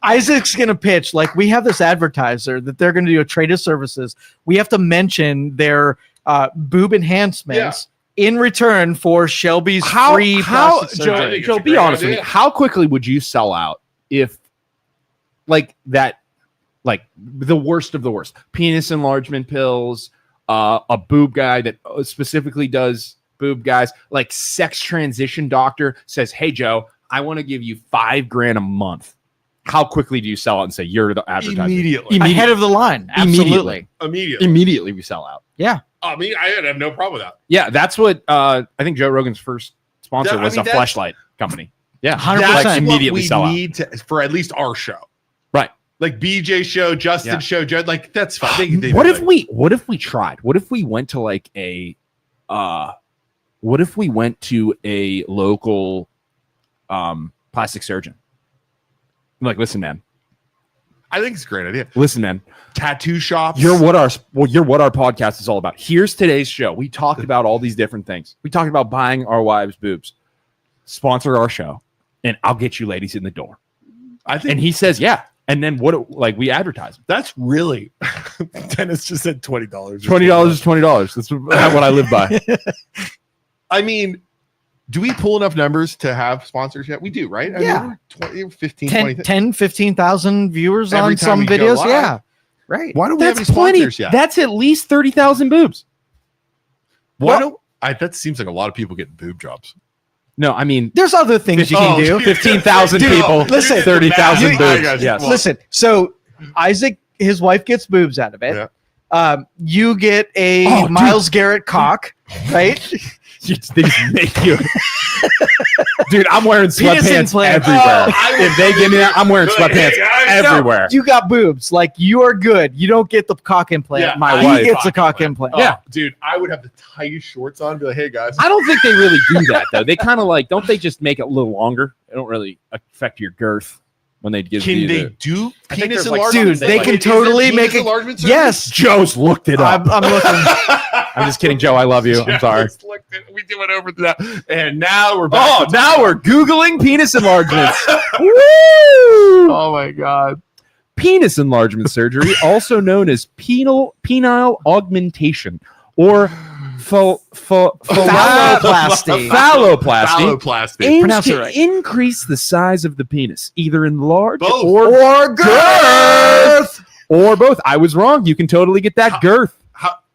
C: Isaac's gonna pitch like we have this advertiser that they're gonna do a trade of services. We have to mention their boob enhancements in return for Shelby's free plastic surgery.
B: it's
A: Joe,
B: a
A: be
B: great
A: honest with me.
B: idea.
A: How quickly would you sell out if, like that, like the worst of the worst, penis enlargement pills, a boob guy that specifically does boob guys, like sex transition doctor says, "Hey Joe, I want to give you $5,000 a month." How quickly do you sell out and say you're the advertiser?
B: Immediately.
C: Ahead of the line. Absolutely.
B: Immediately.
A: Immediately we sell out.
C: Yeah.
B: I mean, I have no problem with that.
A: Yeah, that's what I think Joe Rogan's first sponsor
B: That- I
A: was
B: mean,
A: a
B: that's-
A: fleshlight company. Yeah,
C: 100%.
A: Like,
B: That's
A: immediately
B: what we
A: sell out.
B: need to, for at least our show.
A: Right.
B: Like BJ show, Justin
A: Yeah.
B: show, Judd. Like that's fine.
A: What if we tried? What if we went to like a what if we went to a local plastic surgeon? Like, listen, man.
B: I think it's a great idea.
A: Listen, man.
B: Tattoo shops.
A: You're what our podcast is all about. Here's today's show. We talked about all these different things. We talked about buying our wives' boobs. Sponsor our show, and I'll get you ladies in the door.
B: I think
A: And he says, yeah. And then we advertise.
B: that's really. Dennis just said $20.
A: $20 is $20. That's what I live by.
B: I mean, do we pull enough numbers to have sponsors yet? We do, right? I
C: Yeah.
B: mean, we're 20, 15,
C: 10,
B: 20.
C: 10 15,000 viewers
B: Every
C: on
B: time
C: some
B: we go
C: videos.
B: live.
C: Yeah. Right.
B: Why don't we have any
A: That's plenty.
B: sponsors yet?
A: That's at least 30,000 boobs.
B: Why don't that seems like a lot of people getting boob jobs.
A: No, I mean,
C: There's other things you can do.
A: 15,000
C: Dude,
A: people.
C: listen,
A: 30,000
B: you-
A: boobs.
B: I got you.
A: Yes.
B: Well,
C: Listen, so Isaac, his wife gets boobs out of it.
B: Yeah.
C: You get a
A: Oh, dude.
C: Miles Garrett cock, right?
A: They just make you. Dude, I'm wearing
C: Penis
A: sweatpants
C: implant.
A: everywhere.
B: Oh,
A: if they give me that, I'm wearing
B: Like,
A: sweatpants
B: hey, guys,
A: everywhere.
C: You got boobs. Like, you are good. You don't get the cock implant.
B: Yeah,
A: my
C: he
A: wife.
C: gets a cock implant.
B: Oh,
A: Yeah.
B: dude, I would have the tightest shorts on. Be like, hey guys,
A: I don't think they really do that, though. They kind of like, don't they just make it a little longer? They don't really affect your girth when they give
B: can
A: you
B: they
A: the...
B: do
A: I think
B: penis
A: there's, like,
B: enlargement?
C: dude, they
B: Like,
C: can
B: is there
C: totally
B: penis
C: make it-
B: enlargement surgery?
C: Yes.
A: Joe's looked it up.
C: I'm looking.
A: I'm just kidding, Joe. I love you. I'm sorry.
B: Just looked at- we went over that, and now we're back.
A: Oh, now we're Googling penis enlargements. Woo!
B: Oh my god.
A: Penis enlargement surgery, also known as penile augmentation or
C: Phalloplasty.
B: Phalloplasty.
A: aims
C: Pronounce it
A: to
C: right.
A: increase the size of the penis, either enlarge
B: Both.
A: or
C: girth.
A: or both. I was wrong. You can totally get that girth.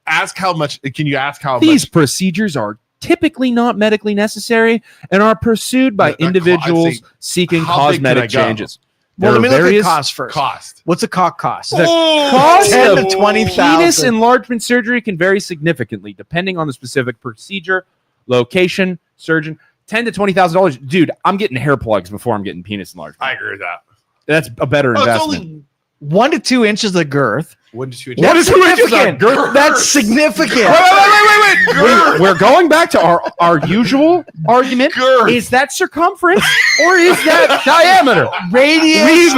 B: Ask how much. Can you ask how
A: These
B: much?
A: procedures are typically not medically necessary and are pursued by individuals seeking
B: how big can
A: cosmetic
B: I go?
A: changes.
C: Well, let
A: There
C: me
A: are
C: look at
A: various
C: cost first.
B: Cost.
C: What's a cock cost?
A: The
B: Oh,
A: cost
C: 10
A: of
C: to 20,000.
A: penis enlargement surgery can vary significantly depending on the specific procedure, location, surgeon. $10,000 to $20,000, dude. I'm getting hair plugs before I'm getting penis enlargement.
B: I agree with that.
A: That's a better
B: Oh, it's
A: investment.
B: only
C: 1 to 2 inches of girth.
B: 1 to 2
A: What is 2 inches?
C: Significant. That's significant.
A: Wait. We're going back to our usual argument.
B: Girth.
A: Is that circumference or is that diameter?
C: Radius.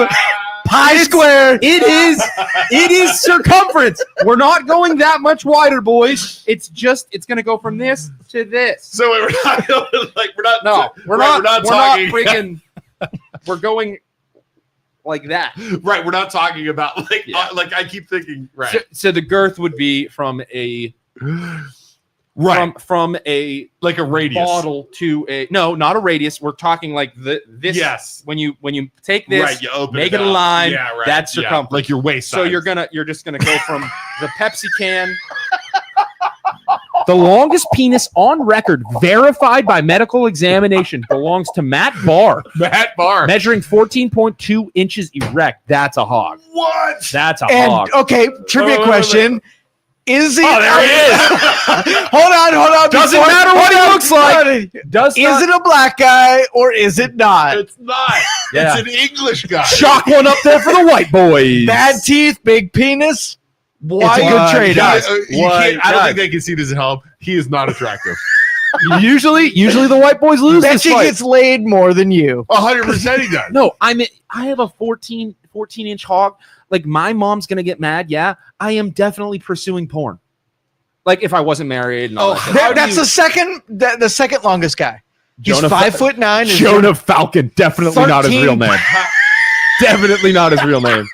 C: Pi squared.
A: It is circumference. We're not going that much wider, boys. It's going to go from this to this.
B: So we're not
A: We're not
B: talking.
A: freaking. We're going like that.
B: Right, we're not talking about like I keep thinking. Right.
A: So the girth would be from a from a
B: like a radius
A: bottle to a not a radius. We're talking like this.
B: Yes.
A: When you take this,
B: right, you open
A: make it a
B: up.
A: line.
B: Yeah, right.
A: That's circumference.
B: Like your waist
A: So
B: size.
A: you're just gonna go from the Pepsi can. The longest penis on record, verified by medical examination, belongs to Matt Barr, measuring 14.2 inches erect. That's a hog.
B: What?
A: That's a
C: And
A: hog.
C: okay, trivia question. Is he?
A: Oh, there he is.
C: Hold on.
A: Doesn't
C: before-
A: matter what he
C: hold on.
A: looks like.
C: Is it a black guy or is it not?
B: It's not.
A: Yeah.
B: It's an English guy.
A: Shock one up there for the white boys.
C: Bad teeth, big penis. It's a good trade.
B: I
A: Why
B: don't
A: not?
B: think they can see this at home. He is not attractive.
A: Usually the white boys lose
C: Bet
A: this
C: she
A: fight.
C: gets laid more than you.
B: 100% he does.
A: No, I have a 14-inch hog. Like, my mom's gonna get mad. Yeah, I am definitely pursuing porn. Like, if I wasn't married. And all that.
C: That's the second longest guy. He's
A: Jonah
C: 5'9".
A: Jonah Falcon, definitely not his
C: 13.
A: real name. Definitely not his real name.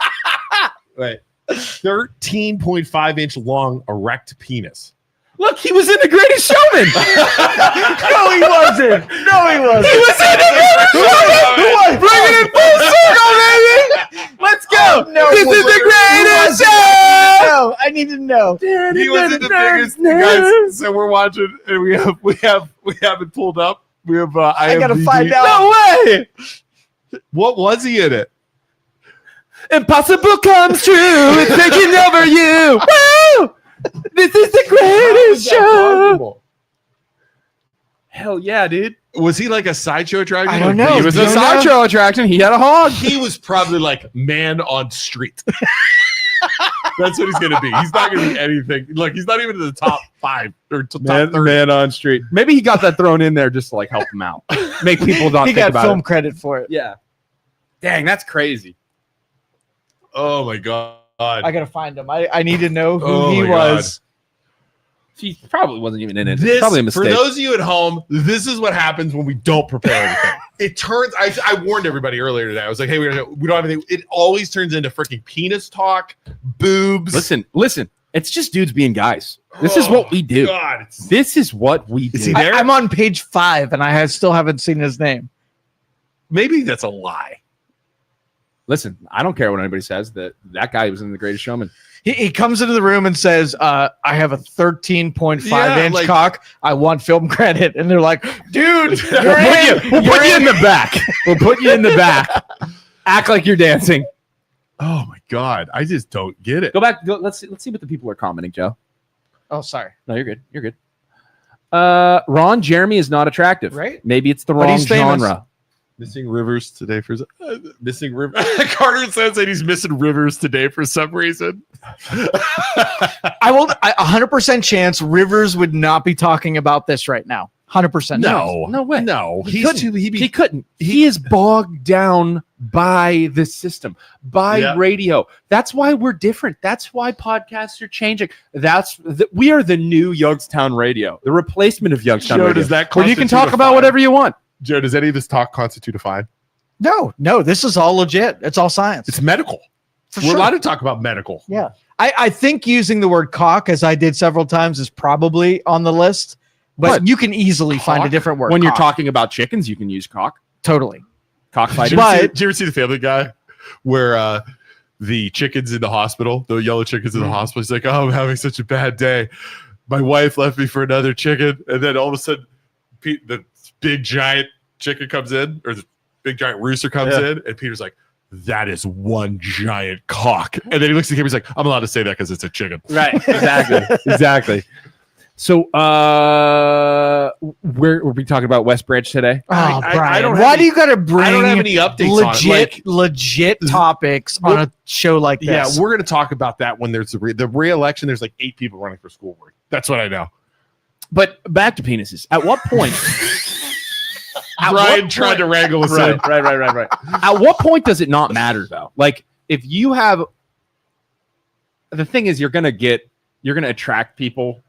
B: Wait. 13.5-inch long erect penis.
A: Look, he was in The Greatest Showman.
C: No, he wasn't.
A: He was in The Greatest Showman. Bring it in full circle, baby. Let's go.
C: No,
A: This is The Greatest Show.
C: No, I need to know.
B: He was in the biggest guys. So we're watching, and we have it pulled up. We have
C: I gotta
B: IMDb.
C: find out.
A: No way.
B: What was he in it?
A: Impossible comes true. It's taking over you. Woo! This is the greatest show. Hell yeah, dude.
B: Was he like a sideshow attraction?
C: I don't know.
A: He was
C: Do
A: a
C: you know?
A: sideshow attraction. He had a hog.
B: He was probably like man on street. That's what he's gonna be. He's not gonna be anything. Like, he's not even in the top 5 or top 30.
A: Man on street. Maybe he got that thrown in there just to like help him out, make people not
C: He
A: think
C: got
A: about
C: film
A: it.
C: credit for it.
A: Yeah. Dang, that's crazy.
B: Oh my god.
C: I gotta find him. I need to know who
B: Oh
C: he
B: my God.
C: was.
A: He probably wasn't even in it.
B: This,
A: Probably a mistake.
B: for those of you at home, this is what happens when we don't prepare anything. It turns. I warned everybody earlier today. I was like, "Hey, we don't have anything." It always turns into freaking penis talk, boobs.
A: Listen. It's just dudes being guys. This is what we do.
B: God,
A: This is what we do.
B: Is he there?
C: I'm on page 5 and I still haven't seen his name.
B: maybe that's a lie.
A: Listen, I don't care what anybody says. That guy was in The Greatest Showman.
C: He comes into the room and says, I have a 13.5
B: Yeah,
C: inch
B: like-
C: cock. I want film credit. And they're like, dude,
A: We'll put you in the back. We'll put you in the back. Act like you're dancing.
B: Oh my god, I just don't get it.
A: Go back. Let's see what the people are commenting, Joe.
C: Oh, sorry.
A: No, you're good. You're good. Ron Jeremy is not attractive.
C: Right?
A: Maybe it's the
C: But
A: wrong
C: he's famous.
A: genre.
B: Missing Rivers today for missing River. Carter says that he's missing Rivers today for some reason.
C: I 100% chance Rivers would not be talking about this right now. 100%.
A: No way.
B: No,
A: He couldn't. He is bogged down by the system, by radio. That's why we're different. That's why podcasts are changing. We are the new Youngstown radio, the replacement of Youngstown
B: Joe,
A: radio.
B: does that
A: where you can
B: constitute
A: talk
B: a
A: about
B: fine?
A: whatever you want.
B: Joe, does any of this talk constitute a fine?
C: No, this is all legit. It's all science.
B: It's medical.
C: For
B: We're
C: sure.
B: allowed to talk about medical.
C: Yeah. I think using the word cock, as I did several times, is probably on the list, but
A: What?
C: you can easily find a
B: Cock?
C: different word.
A: When you're
C: Cock.
A: talking about chickens, you can use cock.
C: Totally.
A: Cockfighting.
B: Did you ever see the Family Guy where the chickens in the hospital, the yellow chickens in the hospital, he's like, "Oh, I'm having such a bad day. My wife left me for another chicken," and then all of a sudden, the big giant chicken comes in, or the big giant rooster comes in, and Peter's like, "That is one giant cock." And then he looks at him, he's like, "I'm allowed to say that because it's a chicken."
A: Right. Exactly. So, were we talking about West Branch today?
C: Oh,
B: I
C: Brian,
B: don't have
C: why
B: any-
C: do you got to bring
B: I don't have any updates
C: legit topics on a show like this?
B: Yeah, we're going to talk about that when there's the re-election. There's like 8 people running for school board. That's what I know.
A: But back to penises. At what point?
B: Brian tried to wrangle us in.
A: Right. At what point does it not matter though? Like if you have, the thing is, you're gonna attract people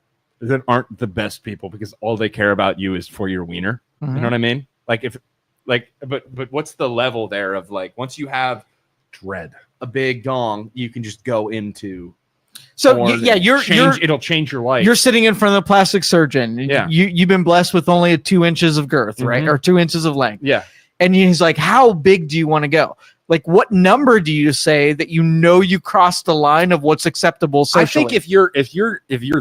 A: that aren't the best people because all they care about you is for your wiener.
C: Mhm.
A: You know what I mean? But what's the level there of like once you have
B: Dread.
A: a big dong, you can just go into.
C: So
A: porn
C: yeah,
A: and it'll change your life.
C: You're sitting in front of the plastic surgeon.
A: Yeah.
C: You've been blessed with only 2 inches of girth, right?
A: Mhm.
C: Or 2 inches of length.
A: Yeah.
C: And he's like, how big do you want to go? Like, what number do you say that you crossed the line of what's acceptable socially?
A: I think if you're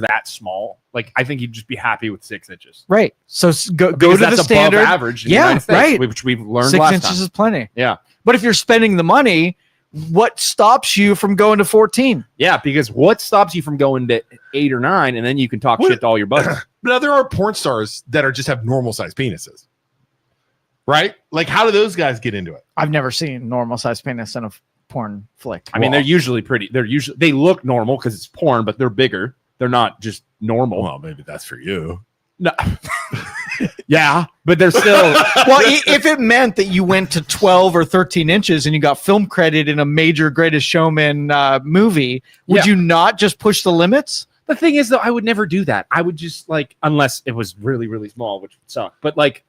A: that small, like I think you'd just be happy with 6 inches.
C: right. So go
A: Because
C: to
A: that's
C: the standard.
A: above average. In the
C: Yeah,
A: United States,
C: right.
A: Which we've learned
C: 6
A: last
C: inches
A: time.
C: is plenty.
A: Yeah.
C: But if you're spending the money, what stops you from going to 14?
A: Yeah, because what stops you from going to 8 or 9, and then you can talk shit to all your buddies?
B: But now there are porn stars that are just have normal sized penises. Right? Like, how do those guys get into it?
C: I've never seen normal size penis in a porn flick.
A: I mean, they're usually pretty. They look normal because it's porn, but they're bigger. They're not just normal.
B: Well, maybe that's for you.
A: No. Yeah, but they're still.
C: Well, if it meant that you went to 12 or 13 inches and you got film credit in a major Greatest Showman movie, would
A: Yeah.
C: you not just push the limits?
A: The thing is, though, I would never do that. I would just like, unless it was really, really small, which would suck. But like,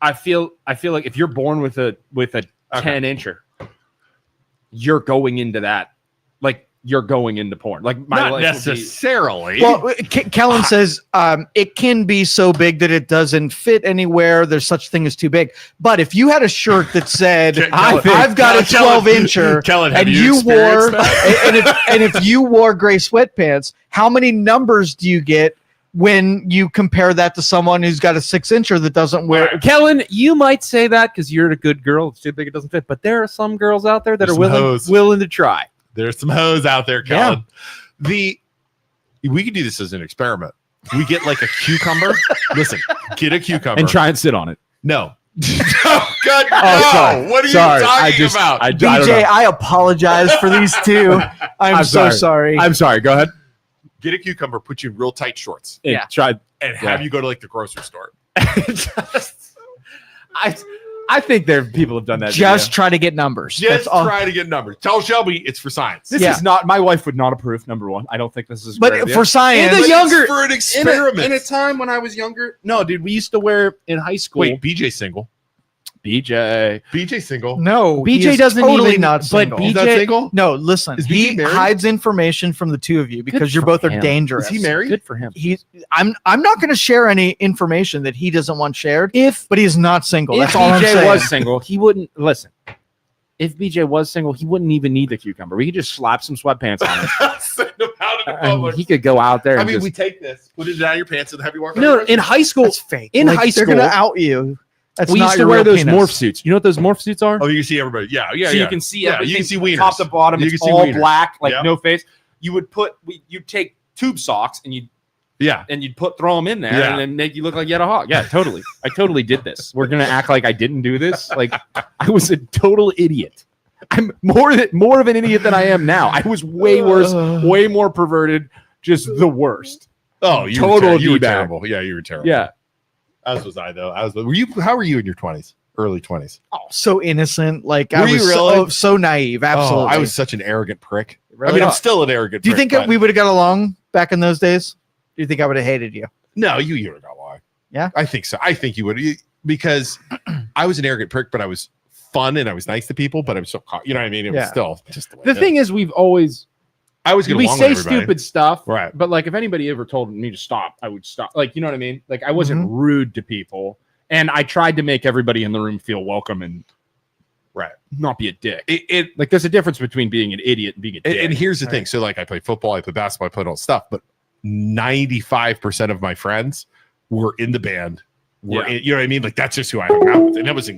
A: I feel like if you're born with a 10-incher, you're going into that. Like, you're going into porn. Like, my
B: Not
A: life
B: necessarily.
C: Well, Kellen says it can be so big that it doesn't fit anywhere. There's such thing as too big. But if you had a shirt that said, I've got a 12-incher,
B: Kellen, have
C: and
B: you
C: you wore,
B: experienced that?
C: and if you wore gray sweatpants, how many numbers do you get when you compare that to someone who's got a 6-incher that doesn't wear?
A: Kellen, you might say that because you're a good girl. It's too big, it doesn't fit. But there are some girls out there that
B: There's
A: are
B: some
A: willing to try.
B: There's some hoes out there, Kellen. We could do this as an experiment. We get like a cucumber. Listen, get a cucumber
A: And try and sit on it.
B: No. Oh, God,
A: Oh, sorry.
B: no. What are
A: Sorry.
B: you talking about?
A: I don't
C: DJ,
A: know.
C: I apologize for these two. I'm so sorry.
A: I'm sorry. Go ahead.
B: Get a cucumber, put you in real tight shorts,
A: Yeah. Try.
B: and have you go to like the grocery store.
A: I think people have done that.
C: Just
A: video.
C: try to get numbers.
B: Just
C: That's all.
B: try to get numbers. Tell Shelby it's for science.
A: This
C: Yeah.
A: is not. My wife would not approve. Number one, I don't think this is. a
C: But
A: great idea.
C: for science,
A: In the
B: But
A: younger-
B: it's for an experiment.
A: in a time when I was younger, no, dude, we used to wear in high school.
B: Wait, BJ single. BJ single.
C: no,
A: BJ
C: he is
A: doesn't
C: totally
A: even-
C: not
A: but
C: single.
B: He's not
A: BJ
B: single.
C: No, listen.
B: Is
C: He
B: BJ married?
C: hides information from the two of you because
A: Good
C: you're
A: for
C: both are
A: him.
C: dangerous.
B: Is he married?
A: Good for him.
C: I'm not going to share any information that he doesn't want shared. But he is not single.
A: If
C: That's all I'm
A: BJ
C: saying.
A: was single, he wouldn't listen. If BJ was single, he wouldn't even need the cucumber. We could just slap some sweatpants on him.
B: Send him out in the
A: and
B: public.
A: he could go out there.
B: I
A: and
B: mean,
A: just,
B: we take this, put it down your pants, and have you walk.
A: no, in high school,
C: That's fake.
A: In high
C: they're going to
A: school,
C: out you. That's
A: we
C: not
A: used to
C: your
A: wear
C: real
A: those
C: penis.
A: morph suits. You know what those morph suits are?
B: Oh, you can see everybody. Yeah, yeah,
A: so
B: yeah.
A: you can see
B: Yeah,
A: everything.
B: you can see wieners.
A: Top to bottom.
B: You
A: It's
B: can see
A: all
B: wieners.
A: black, like
B: Yep.
A: no face. You would you'd take tube socks and you'd throw them in there
B: Yeah.
A: and then make you look like you had a hog. Yeah, totally. I totally did this. We're gonna act like I didn't do this. Like I was a total idiot. I'm more of an idiot than I am now. I was way worse, way more perverted, just the worst.
B: Oh, you
A: Total
B: were, you were
A: D-bag.
B: terrible. Yeah, you were terrible.
A: Yeah.
B: As was I though. Were you? How were you in your 20s? Early 20s.
C: Oh, so innocent. Like I
B: Were you
C: was
B: really?
C: so naive. Absolutely.
B: Oh, I was such an arrogant prick.
C: Really?
B: I mean, I'm still an arrogant.
C: Do you
B: prick,
C: think
B: but-
C: we would have got along back in those days? Do you think I would have hated you?
B: No, you would have got along.
C: Yeah?
B: I think so. I think you would, because I was an arrogant prick, but I was fun and I was nice to people, but I was so you know what I mean? It was
C: Yeah.
B: still just the way
A: The
B: it is.
A: thing is, we've always
B: I was getting
A: we
B: along
A: say
B: with everybody.
A: stupid stuff,
B: Right.
A: But like, if anybody ever told me to stop, I would stop. Like, you know what I mean? Like, I wasn't
B: Mm-hmm.
A: rude to people, and I tried to make everybody in the room feel welcome and not be a dick.
B: It
A: Like, there's a difference between being an idiot and being a dick.
B: and here's the thing. So like I play football, I play basketball, I play all stuff, but 95% of my friends were in the band. You know what I mean? Like that's just who I hung out with. And it was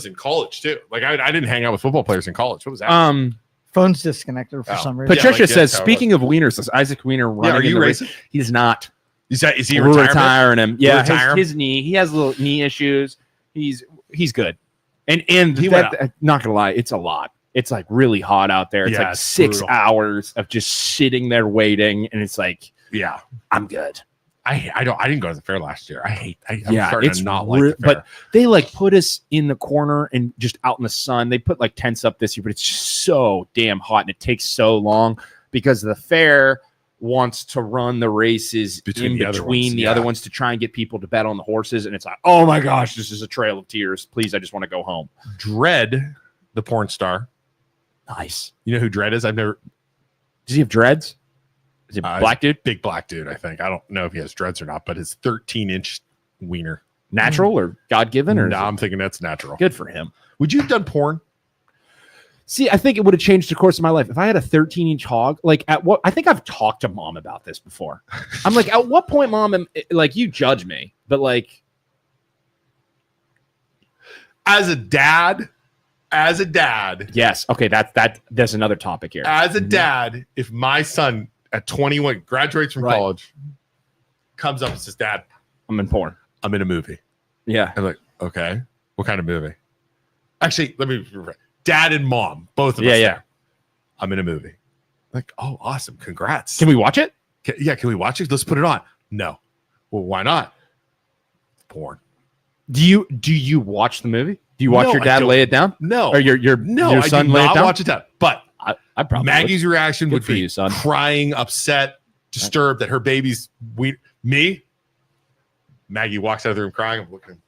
B: in college too. Like I didn't hang out with football players in college. What was that?
C: Phone's disconnected for
B: Oh.
C: some reason.
A: Patricia
B: like,
A: says,
B: that's how it
A: speaking of wieners, is Isaac Wiener running
B: are you
A: in the race?
B: racist?
A: He's not.
B: Is he
A: We're
B: retiring?
A: retiring him. Yeah,
B: Retire him?
A: his knee. He has little knee issues. He's good. And
B: He went
A: not gonna lie, it's a lot. It's like really hot out there. It's
B: Yeah,
A: like
B: it's
A: 6
B: brutal.
A: hours of just sitting there waiting, and it's like,
B: Yeah.
A: I'm good.
B: I didn't go to the fair last year. I'm
A: Yeah,
B: starting
A: it's
B: to not like the fair.
A: but they like put us in the corner and just out in the sun. They put like tents up this year, but it's just so damn hot and it takes so long because the fair wants to run the races
B: Between
A: in
B: the other
A: between
B: ones,
A: the
B: yeah.
A: other ones to try and get people to bet on the horses. And it's like, oh my gosh, this is a trail of tears. Please, I just want to go home.
B: Dredd, the porn star.
A: Nice.
B: You know who Dredd is? I've never.
A: Does he have dreads? Is it black dude?
B: Big black dude, I think. I don't know if he has dreads or not, but his 13-inch wiener.
A: Natural or God given? Or
B: No, I'm thinking that's natural.
A: good for him.
B: Would you have done porn?
A: See, I think it would have changed the course of my life. If I had a 13-inch hog, like at what I think I've talked to mom about this before. I'm like, at what point, mom, like you judge me, but like
B: As a dad,
A: yes, okay, that's another topic here.
B: as a dad, if my son at 21 graduates from
A: Right.
B: college, comes up and says, Dad,
A: I'm in porn.
B: I'm in a movie.
A: Yeah.
B: I'm like, okay, what kind of movie? Actually, let me. Dad and mom, both of us.
A: Yeah.
B: there. I'm in a movie. Like, oh, awesome! Congrats.
A: Can we watch it?
B: Can we watch it? Let's put it on. No. Well, why not? Porn.
A: Do you watch the movie? Do you watch
B: No,
A: your
B: I
A: dad
B: don't.
A: lay it down?
B: No.
A: Or your
B: No,
A: your
B: I
A: son
B: do
A: lay it
B: not
A: down?
B: watch it down. But
A: I probably
B: Maggie's reaction
A: Good
B: would
A: for
B: be
A: you, son.
B: crying, upset, disturbed that her baby's me. Maggie walks out of the room crying. I'm looking.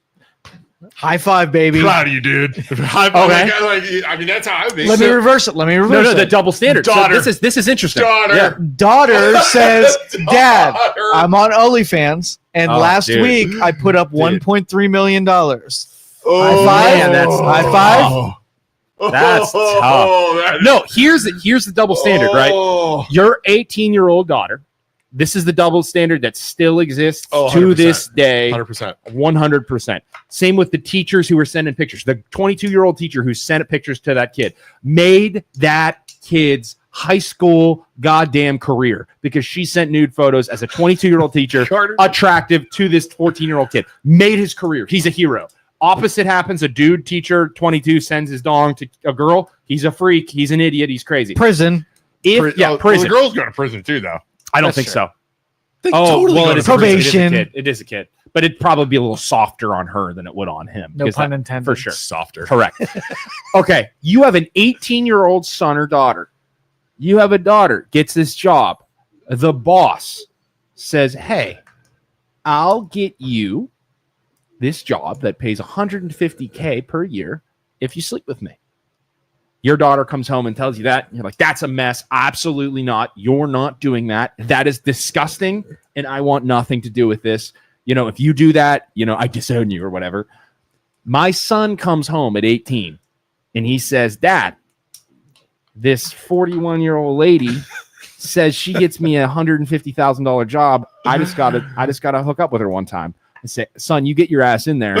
C: High five, baby.
B: Proud of you, dude.
A: Okay.
B: I mean, that's how I would be.
C: Let me reverse it.
A: No, the double standard. So
B: Daughter.
A: this is interesting.
B: Daughter.
A: Yeah.
C: Daughter says, Dad,
B: Daughter.
C: I'm on OnlyFans, and
A: Oh,
C: last
A: dude.
C: week I put up $1.3 million.
B: Oh,
C: High five.
A: Man, that's
C: high five.
A: That's tough. No, here's the double standard, right?
B: Oh.
A: Your 18-year-old daughter. This is the double standard that still exists
B: Oh,
A: to
B: 100%.
A: this day.
B: 100%.
A: 100%. Same with the teachers who were sending pictures. The 22-year-old teacher who sent pictures to that kid made that kid's high school goddamn career because she sent nude photos as a 22-year-old teacher
B: Carter.
A: attractive to this 14-year-old kid. Made his career. He's a hero. Opposite happens. A dude teacher, 22, sends his dong to a girl. He's a freak. He's an idiot. He's crazy.
C: Prison.
A: Prison.
B: Well, the girls go to prison too, though.
A: I don't
C: That's
A: think
C: true.
A: so.
B: They
A: Oh,
B: totally
A: well,
B: go
A: it
B: to
A: is
B: prison.
C: Probation.
A: It is a kid, but it'd probably be a little softer on her than it would on him.
C: No
A: because
C: pun
A: that-
C: intended.
A: For sure.
B: Softer.
A: Correct. Okay. You have an 18-year-old son or daughter. You have a daughter, gets this job. The boss says, hey, I'll get you this job that pays $150K per year if you sleep with me. Your daughter comes home and tells you that. And you're like, that's a mess. Absolutely not. You're not doing that. That is disgusting. And I want nothing to do with this. You know, if you do that, you know, I disown you or whatever. My son comes home at 18 and he says, Dad, this 41-year-old lady says she gets me a $150,000 job. I just gotta hook up with her one time. I say, son, you get your ass in there.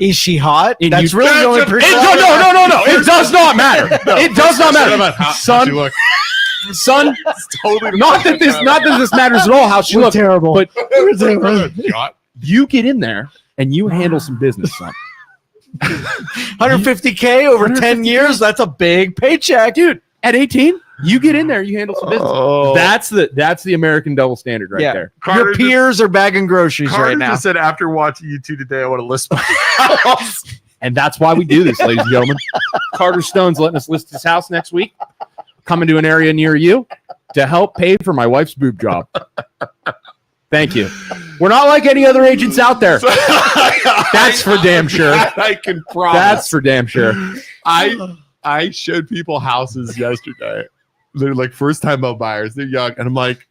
C: Is she hot?
A: And
C: That's
A: you-
C: really the only
B: That's a-
C: person.
A: No. It does not matter. It does not matter.
B: How'd
A: Son,
B: you look?
A: son,
B: Totally
A: not that this matters at all how she
C: We're
A: looks,
C: terrible.
A: but
C: We're terrible.
B: Shot.
A: you get in there and you handle some business, son.
C: 150K over 10 years. That's a big paycheck,
A: Dude, at 18, you get in there, you handle some business.
B: Oh.
A: That's the American double standard right
C: Yeah.
A: there.
B: Carter
C: Your peers are bagging groceries
B: Carter
C: right now.
B: just said after watching you two today, I want to list my house.
A: And that's why we do this, ladies and gentlemen. Carter Stone's letting us list his house next week. Coming to an area near you to help pay for my wife's boob job. Thank you. We're not like any other agents out there. That's for damn sure.
B: I can promise.
A: That's for damn sure.
B: I showed people houses yesterday. They're like first time home buyers. They're young, and I'm like,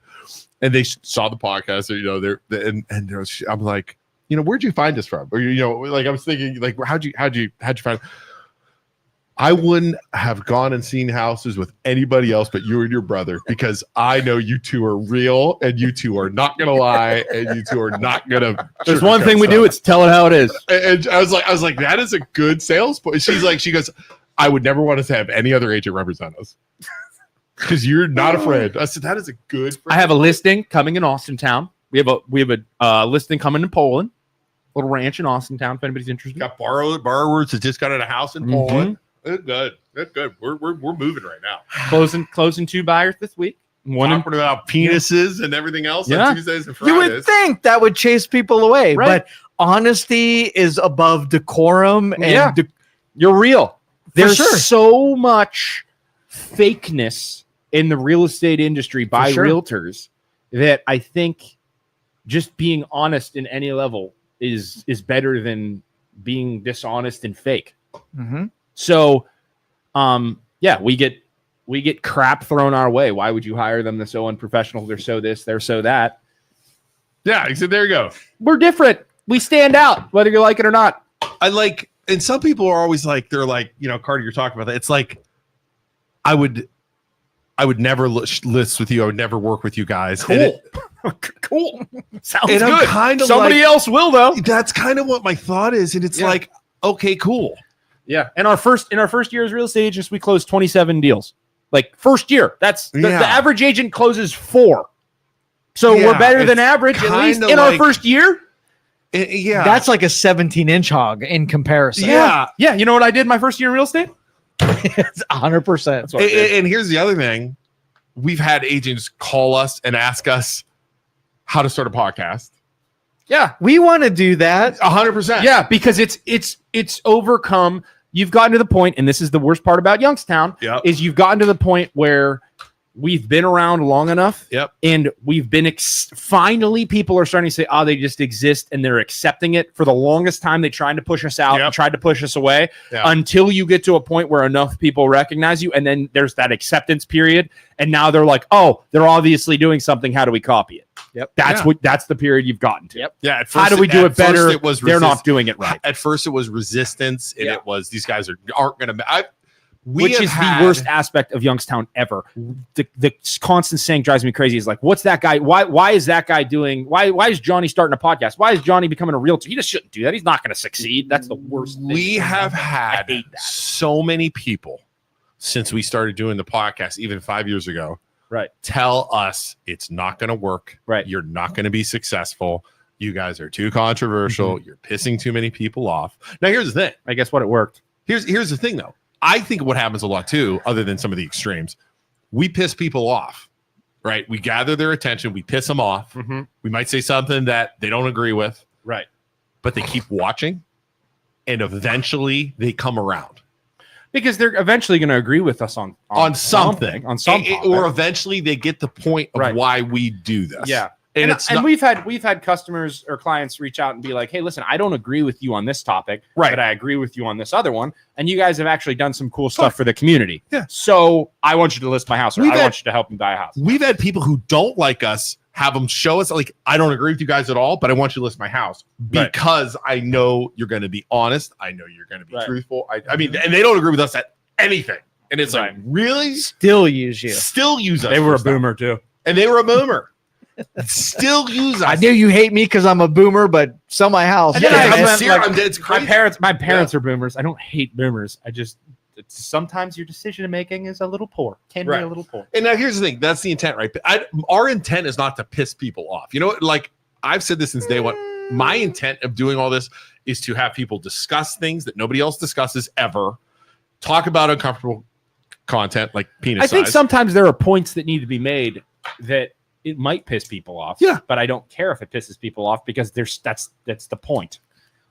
B: and they saw the podcast, or, you know, I'm like, you know, where'd you find this from? Or, you know, like I was thinking, like, how'd you find? I wouldn't have gone and seen houses with anybody else but you and your brother, because I know you two are real and you two are not gonna lie and you two are not gonna.
A: There's one thing we do, it's tell it how it is.
B: And I was like, that is a good sales point. She goes, I would never want us to have any other agent represent us because you're not afraid. I said, that is a good.
A: I have a listing coming in Austin Town. We have a listing coming in Poland, little ranch in Austintown. If anybody's interested,
B: Got borrowers that just got in a house in Poland. It's good. It's good. We're moving right now.
A: closing 2 buyers this week.
B: Talking about penises and everything else on Tuesdays and Fridays.
C: You would think that would chase people away,
A: Right.
C: but honesty is above decorum. And
A: you're real. There's
C: sure.
A: so much fakeness in the real estate industry by realtors that I think just being honest in any level is better than being dishonest and fake.
C: Mm-hmm.
A: So, we get crap thrown our way. Why would you hire them? They're so unprofessional. They're so this. They're so that.
B: Yeah, so there you go.
A: We're different. We stand out, whether you like it or not.
B: And some people are always like, they're like, Carter, you're talking about that. It's like, I would never list with you. I would never work with you guys.
A: Cool. Cool. Sounds
B: and
A: good.
B: I'm kind of
A: Somebody else will though.
B: That's kind of what my thought is. And it's like, okay, cool.
A: Yeah. And in our first year as real estate agents, we closed 27 deals. Like first year. That's the average agent closes 4. So we're better than average, at least in our first year.
C: That's like a 17-inch hog in comparison.
A: Yeah. You know what I did my first year in real estate?
C: It's 100%.
B: And here's the other thing. We've had agents call us and ask us how to start a podcast.
A: Yeah.
C: We want to do that.
B: 100%.
A: Yeah, because it's overcome. You've gotten to the point, and this is the worst part about Youngstown, is you've gotten to the point where we've been around long enough, and we've been finally people are starting to say, oh, they just exist, and they're accepting it. For the longest time, they tried to push us out and tried to push us away until you get to a point where enough people recognize you, and then there's that acceptance period, and now they're like, oh, they're obviously doing something. How do we copy it? That's the period you've gotten to.
B: Yeah. At first,
A: how do we do it better? They're not doing it right.
B: At first, it was resistance, and it was these guys aren't going to.
A: Which is the worst aspect of Youngstown ever. The constant saying drives me crazy. Is like, what's that guy? Why is that guy doing? Why is Johnny starting a podcast? Why is Johnny becoming a realtor? He just shouldn't do that. He's not going to succeed. That's the worst thing.
B: We have had so many people since we started doing the podcast, even 5 years ago, tell us it's not going to work. You're not going to be successful. You guys are too controversial. You're pissing too many people off. Now, here's the thing.
A: I guess what it worked.
B: Here's the thing, though. I think what happens a lot too, other than some of the extremes, we piss people off, right? We gather their attention, we piss them off. We might say something that they don't agree with, but they keep watching, and eventually they come around
A: because they're eventually going to agree with us on something,
B: or eventually they get the point of why we do this.
A: Yeah. And we've had customers or clients reach out and be like, hey, listen, I don't agree with you on this topic, but I agree with you on this other one. And you guys have actually done some cool stuff for the community. Yeah. So I want you to list my house, or I want you to help me buy a house.
B: We've had people who don't like us have them show us, like, I don't agree with you guys at all, but I want you to list my house because I know you're going to be honest. I know you're going to be truthful. I mean, and they don't agree with us at anything. And it's like, really?
C: Still use you.
B: Still use us.
A: They were a boomer too.
B: And they were a boomer. Still use us.
C: I knew you hate me because I'm a boomer, but sell my house.
B: It's crazy.
A: My parents are boomers. I don't hate boomers. Sometimes your decision making is a little poor. Can be a little poor.
B: And now here's the thing. That's the intent, right? Our intent is not to piss people off. You know, like I've said this since day one. My intent of doing all this is to have people discuss things that nobody else discusses ever. Talk about uncomfortable content like penis
A: I think
B: size.
A: sometimes there are points that need to be made that it might piss people off. Yeah. But I don't care if it pisses people off because that's the point.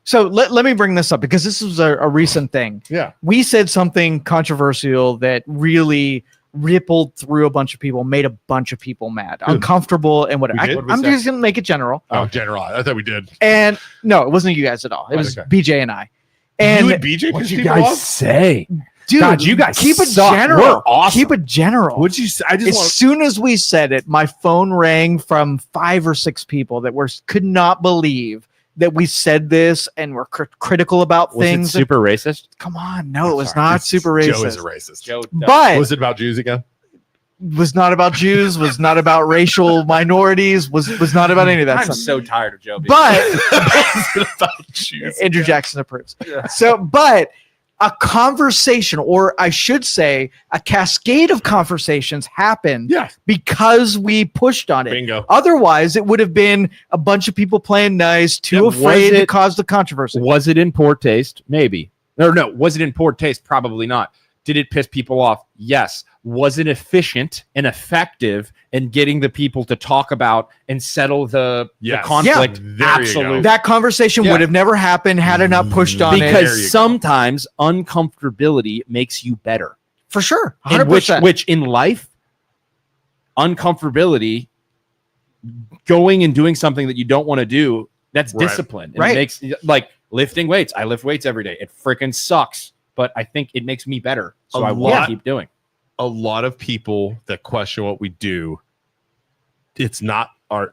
C: So let me bring this up because this was a recent thing.
B: Yeah.
C: We said something controversial that really rippled through a bunch of people, made a bunch of people mad, uncomfortable, and whatever. I'm just going to make it general.
B: Oh, general. I thought we did.
C: And no, it wasn't you guys at all. It was BJ and I. And
B: you and BJ
A: what you guys off? Say?
C: Dude,
A: God, you guys
C: keep it
A: suck.
C: general.
A: We're awesome.
C: Keep it general.
B: What'd you say?
C: As soon as we said it, my phone rang from 5 or 6 people that could not believe that we said this and were critical about things.
A: Was it super racist?
C: Come on, no, it was not super racist.
B: Joe is a racist.
C: But
B: was it about Jews again?
C: Was not about Jews. Was not about racial minorities. Was not about any of that
A: I'm
C: stuff.
A: so tired of Joe.
C: But
B: about Jews
C: Andrew Jackson approves. Yeah. So, but a conversation, or I should say a cascade of conversations happened because we pushed on it.
B: Bingo.
C: Otherwise, it would have been a bunch of people playing nice, too afraid to cause the controversy.
A: Was it in poor taste? Maybe. No. Was it in poor taste? Probably not. Did it piss people off? Yes. Was it efficient and effective in getting the people to talk about and settle the conflict?
B: Yeah.
A: Absolutely.
C: That conversation would have never happened had it not pushed on it.
A: Because sometimes uncomfortability makes you better.
C: For sure. 100%.
A: Which in life, uncomfortability, going and doing something that you don't want to do, that's discipline. And it makes, like, lifting weights. I lift weights every day. It freaking sucks, but I think it makes me better. So I want to keep doing.
B: A lot of people that question what we do, it's not our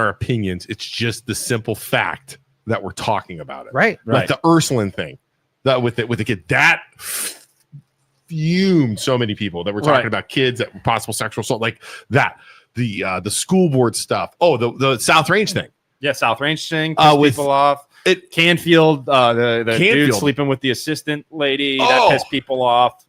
B: opinions. It's just the simple fact that we're talking about it.
C: Right.
B: Like the Ursuline thing, that with the kid, that fumed so many people that were talking about kids that possible sexual assault, like that. The school board stuff. Oh, the South Range thing.
A: Yeah, South Range thing. Pissed people off. Canfield, the dude sleeping with the assistant lady, that pissed people off.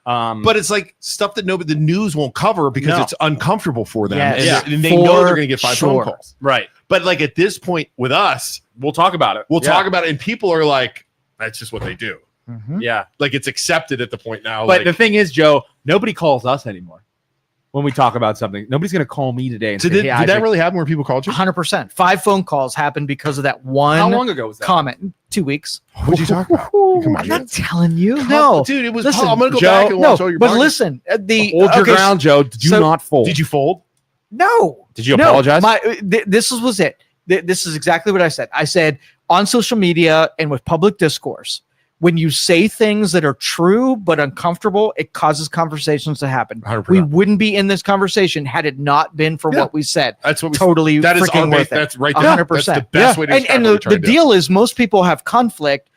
B: But it's like stuff that the news won't cover because it's uncomfortable for them.
C: Yes.
B: And they know they're going to get 5 phone calls.
A: Right.
B: But like at this point with us,
A: we'll talk about it.
B: We'll talk about it. And people are like, that's just what they do.
C: Mm-hmm.
A: Yeah.
B: Like it's accepted at the point now.
A: But the thing is, Joe, nobody calls us anymore when we talk about something. Nobody's going to call me today and say,
B: did that really happen where people called you?
C: 100%. 5 phone calls happened because of that one.
A: How long ago was that?
C: Comment. 2 weeks.
B: What did you talk about? Come on,
C: I'm not telling you. No.
B: Dude, it was.
C: Listen,
B: I'm going to go back and watch all your
C: but
B: podcasts.
C: listen.
A: Hold your ground, Joe. Did you not fold?
B: Did you fold?
C: No.
A: Did you apologize?
C: This was it. This is exactly what I said. I said on social media and with public discourse, when you say things that are true but uncomfortable, it causes conversations to happen.
B: 100%.
C: We wouldn't be in this conversation had it not been for what we said.
B: That's what we
C: totally
B: that is
C: freaking worth it.
B: That's right there.
C: 100%.
B: That's the best way to describe
C: and
B: what
C: the deal is most people have conflict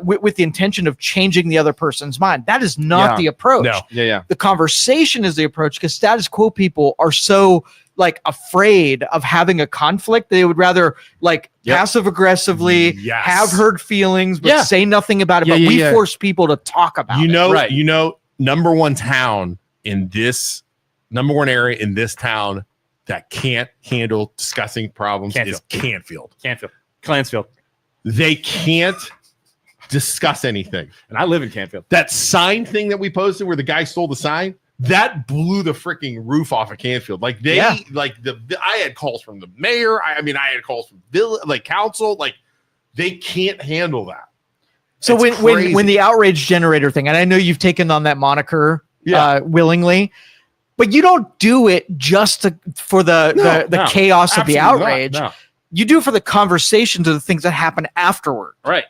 C: with the intention of changing the other person's mind. That is not the approach.
B: No.
A: Yeah.
C: The conversation is the approach because status quo people are so like afraid of having a conflict. They would rather like passive aggressively have hurt feelings, but say nothing about it. But we force people to talk about it.
B: You know, number one area in this town that can't handle discussing problems is Canfield.
A: Clansfield.
B: They can't discuss anything.
A: And I live in Canfield.
B: That sign thing that we posted where the guy stole the sign, that blew the freaking roof off of Canfield. Like I had calls from the mayor. I had calls from council. Like they can't handle that.
C: So when the outrage generator thing, and I know you've taken on that moniker willingly, but you don't do it just for the chaos of the outrage.
B: No.
C: You do it for the conversations of the things that happen afterward.
A: Right.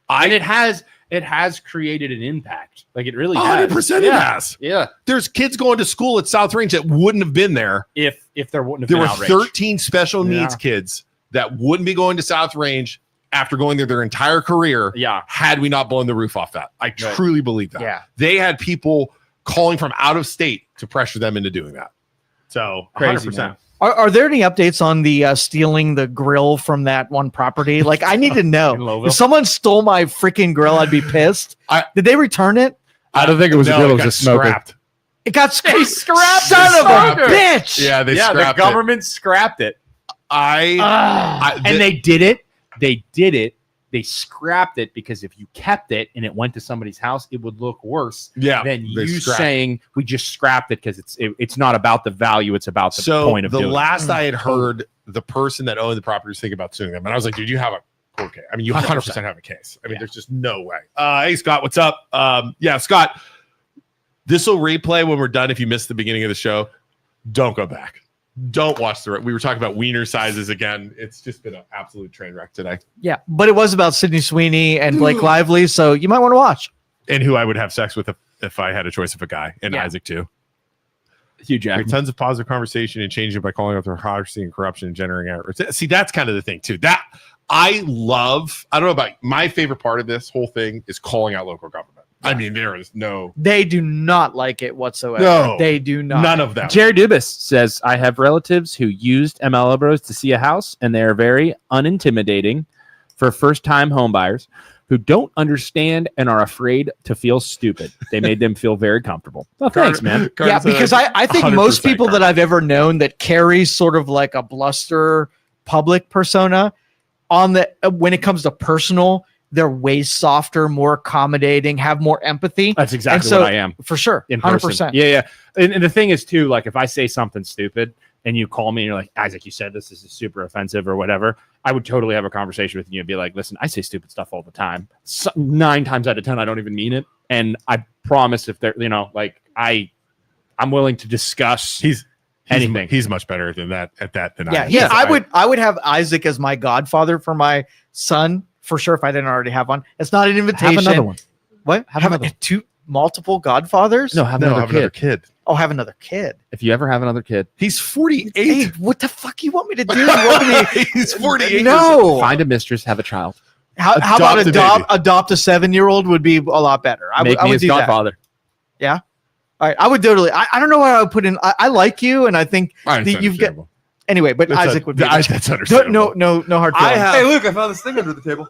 A: And it has created an impact. Like it really has.
B: 100% it has.
A: Yeah.
B: There's kids going to school at South Range that wouldn't have been there
A: if there wouldn't have
B: been
A: been
B: outrage.
A: outrage.
B: 13 special needs kids that wouldn't be going to South Range after going there their entire career had we not blown the roof off that. I truly believe that.
C: Yeah.
B: They had people calling from out of state to pressure them into doing that. So
A: Crazy,
B: 100%.
A: man.
C: Are there any updates on the stealing the grill from that one property? Like, I need to know. If someone stole my freaking grill, I'd be pissed. Did they return it?
A: I don't think it was a grill. It was a smoker.
B: Scrapped.
C: It got scrapped.
A: Son
C: of a bitch.
B: Yeah, they
A: the
B: scrapped
A: government scrapped it.
B: And
A: they did it. They scrapped it because if you kept it and it went to somebody's house, it would look worse than you saying we just scrapped it because it's not about the value, it's about the point of doing it.
B: The last I had heard, the person that owned the property was thinking about suing them, and I was like, dude, you have a court case. I mean, you 100% have a case. I mean, there's just no way. Hey, Scott, what's up? Scott, this will replay when we're done. If you missed the beginning of the show, don't go back. Don't watch we were talking about wiener sizes again. It's just been an absolute train wreck today.
C: Yeah, but it was about Sydney Sweeney and Blake Lively, so you might want to watch.
B: And who I would have sex with if I had a choice of a guy, and Isaac too.
A: Hugh Jackman.
B: Tons of positive conversation and changing by calling out their hypocrisy and corruption and generating errors. See, that's kind of the thing too. That I love. I don't know about my favorite part of this whole thing is calling out local government. I mean, there is no.
C: They do not like it whatsoever.
B: No,
C: they do not.
B: None of them.
A: Jerry Dubas says, I have relatives who used MLO Bros to see a house, and they are very unintimidating for first-time home buyers. who don't understand and are afraid to feel stupid. They made them feel very comfortable. Well, thanks, man.
C: Yeah, because I think most people that I've ever known that carry sort of like a bluster public persona on the when it comes to personal, they're way softer, more accommodating, have more empathy.
A: That's exactly what I am.
C: For sure.
A: In
C: 100%.
A: person. Yeah. And the thing is too, like if I say something stupid and you call me and you're like, Isaac, you said this is super offensive or whatever, I would totally have a conversation with you and be like, listen, I say stupid stuff all the time. 9 times out of 10, I don't even mean it. And I promise if they're, like I'm willing to discuss anything.
B: He's much better than that at that than I am.
C: Yeah. I would have Isaac as my godfather for my son for sure if I didn't already have one. It's not an invitation.
A: Have another one.
C: What? Have multiple godfathers?
A: No, have another kid.
C: Oh, have another kid.
A: If you ever have another kid,
B: he's 48.
C: Hey, what the fuck you want me to do?
B: He's 48.
C: No.
A: Find a mistress, have a child.
C: How about adopt a 7-year-old would be a lot better. I would
A: his
C: do
A: godfather.
C: That. Yeah. All right. I would totally. I don't know what I would put in. I like you, and I think that you've got. Anyway, but Isaac would be.
B: That's understandable.
C: No hard feelings.
F: Hey, Luke, I found this thing under the table.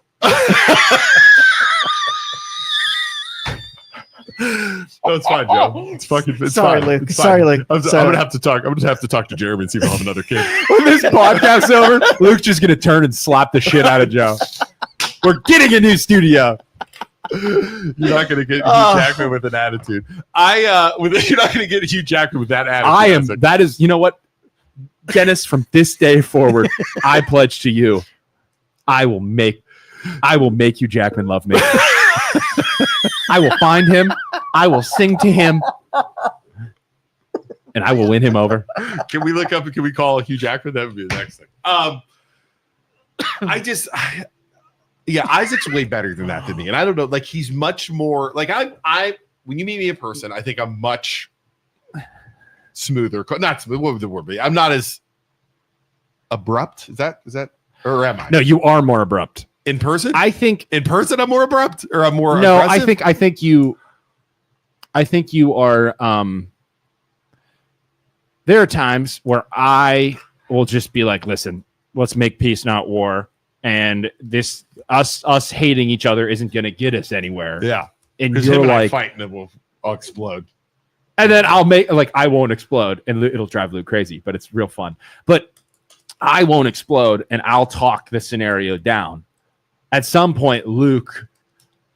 B: No, it's fine, Joe. It's fucking. It's
C: Sorry,
B: fine.
C: Luke.
B: It's
C: Sorry,
B: fine.
C: Luke.
B: I'm gonna have to talk. I'm gonna have to talk to Jeremy and see if he'll have another kid.
A: When this podcast's over, Luke's just gonna turn and slap the shit out of Joe. We're getting a new studio.
B: You're not gonna get Hugh Jackman with an attitude. You're not gonna get Hugh Jackman with that attitude.
A: I am. That is. You know what, Dennis? From this day forward, I pledge to you, I will make Hugh Jackman love me. I will find him. I will sing to him, and I will win him over.
B: Can we look up and can we call Hugh Jackman? That would be the next thing. Isaac's way better than that to me, and I don't know. Like he's much more like I. When you meet me in person, I think I'm much smoother. Not smooth. What would the word be? I'm not as abrupt. Is that or am I?
A: No, you are more abrupt.
B: In person?
A: I think
B: in person I'm more abrupt or I'm more
A: No,
B: aggressive?
A: I think you are there are times where I will just be like, listen, let's make peace, not war. And this us hating each other isn't gonna get us anywhere.
B: Yeah.
A: And you're like
B: fight and I'll explode.
A: And then I won't explode and it'll drive Luke crazy, but it's real fun. But I won't explode and I'll talk the scenario down. At some point, Luke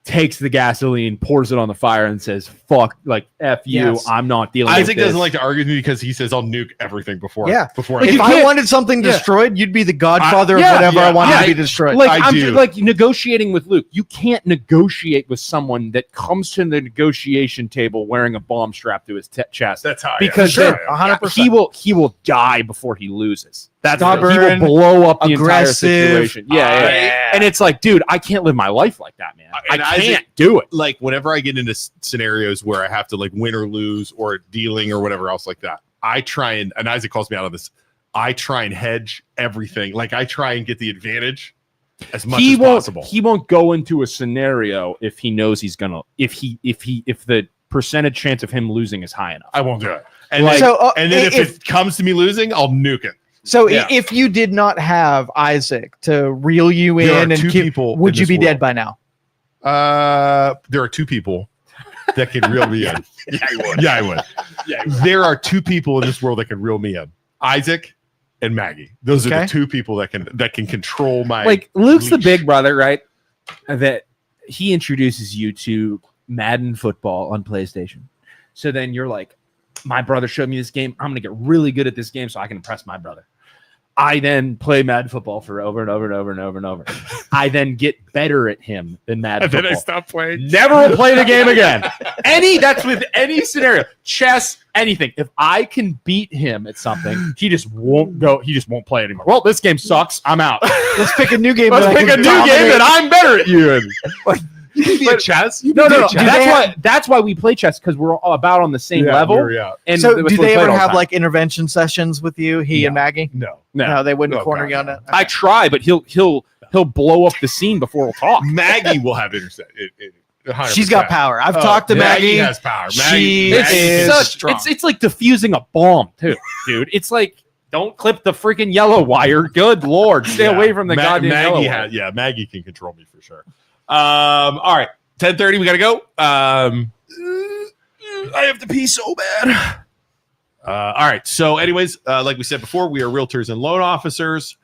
A: takes the gasoline, pours it on the fire, and says, "Fuck, like F you,
C: Yes.
A: I'm not dealing
B: Isaac
A: with this."
B: doesn't like to argue with me because he says I'll nuke everything before. Before
C: If I wanted something destroyed, you'd be the godfather of whatever I wanted to be destroyed.
A: Like I'm just, like negotiating with Luke. You can't negotiate with someone that comes to the negotiation table wearing a bomb strapped to his chest.
B: That's how
A: because
C: I am. 100%.
A: he will die before he loses. That's
C: Stubborn,
A: he will blow up the entire
C: aggressive.
A: situation. Yeah. And it's like, dude, I can't live my life like that, man. I can't do it.
B: Like whenever I get into scenarios where I have to like win or lose or dealing or whatever else like that, I try and Isaac calls me out on this. I try and hedge everything. Like I try and get the advantage as much as possible.
A: He won't go into a scenario if he knows he's gonna if the percentage chance of him losing is high enough.
B: I won't do it. And
A: Like-
B: then if it comes to me losing, I'll nuke it.
C: So if you did not have Isaac to reel you
B: There
C: in
B: are
C: and
B: two
C: keep,
B: people
C: would
B: in
C: you
B: this
C: be dead
B: world.
C: by now?
B: There are two people that can reel me in. Yeah, I would. There are two people in this world that can reel me in. Isaac and Maggie. Those are
C: Okay.
B: the two people that can control my
A: Like Luke's the
B: leash.
A: big brother, right? That he introduces you to Madden football on PlayStation. So then you're like, my brother showed me this game. I'm gonna get really good at this game so I can impress my brother. I then play Madden football for over and over and over and over and over. I then get better at him than Madden
B: And then
A: football.
B: I stop playing.
A: Never will play the game again. That's with any scenario, chess, anything. If I can beat him at something, he just won't go. He just won't play anymore. Well, this game sucks. I'm out.
C: Let's pick a new game.
A: Let's
C: that I
A: pick
C: can
A: a new game
C: dominate.
A: that I'm better at you in.
B: You can be a chess. You
A: No.
B: can be a chess.
A: That's why we play chess because we're all about on the same level. And
C: So
A: that's
C: do
A: what we
C: they
A: played
C: ever
A: all the
C: have
A: time.
C: like intervention sessions with you, he and Maggie?
B: No.
C: No, they wouldn't
B: Oh,
C: corner
B: God,
C: you on
B: no.
C: that.
A: I try, but he'll blow up the scene before we'll talk.
B: Maggie will have intercept.
C: She's got power. I've talked to
B: Maggie
C: Maggie.
B: has power.
C: She
A: It's
C: is strong.
A: it's like diffusing a bomb too, dude. It's like don't clip the freaking yellow wire. Good lord, stay away from the goddamn yellow
B: Maggie
A: wire.
B: Maggie can control me for sure. All right, 10:30. We gotta go. I have to pee so bad. All right. So, anyways, like we said before, we are realtors and loan officers.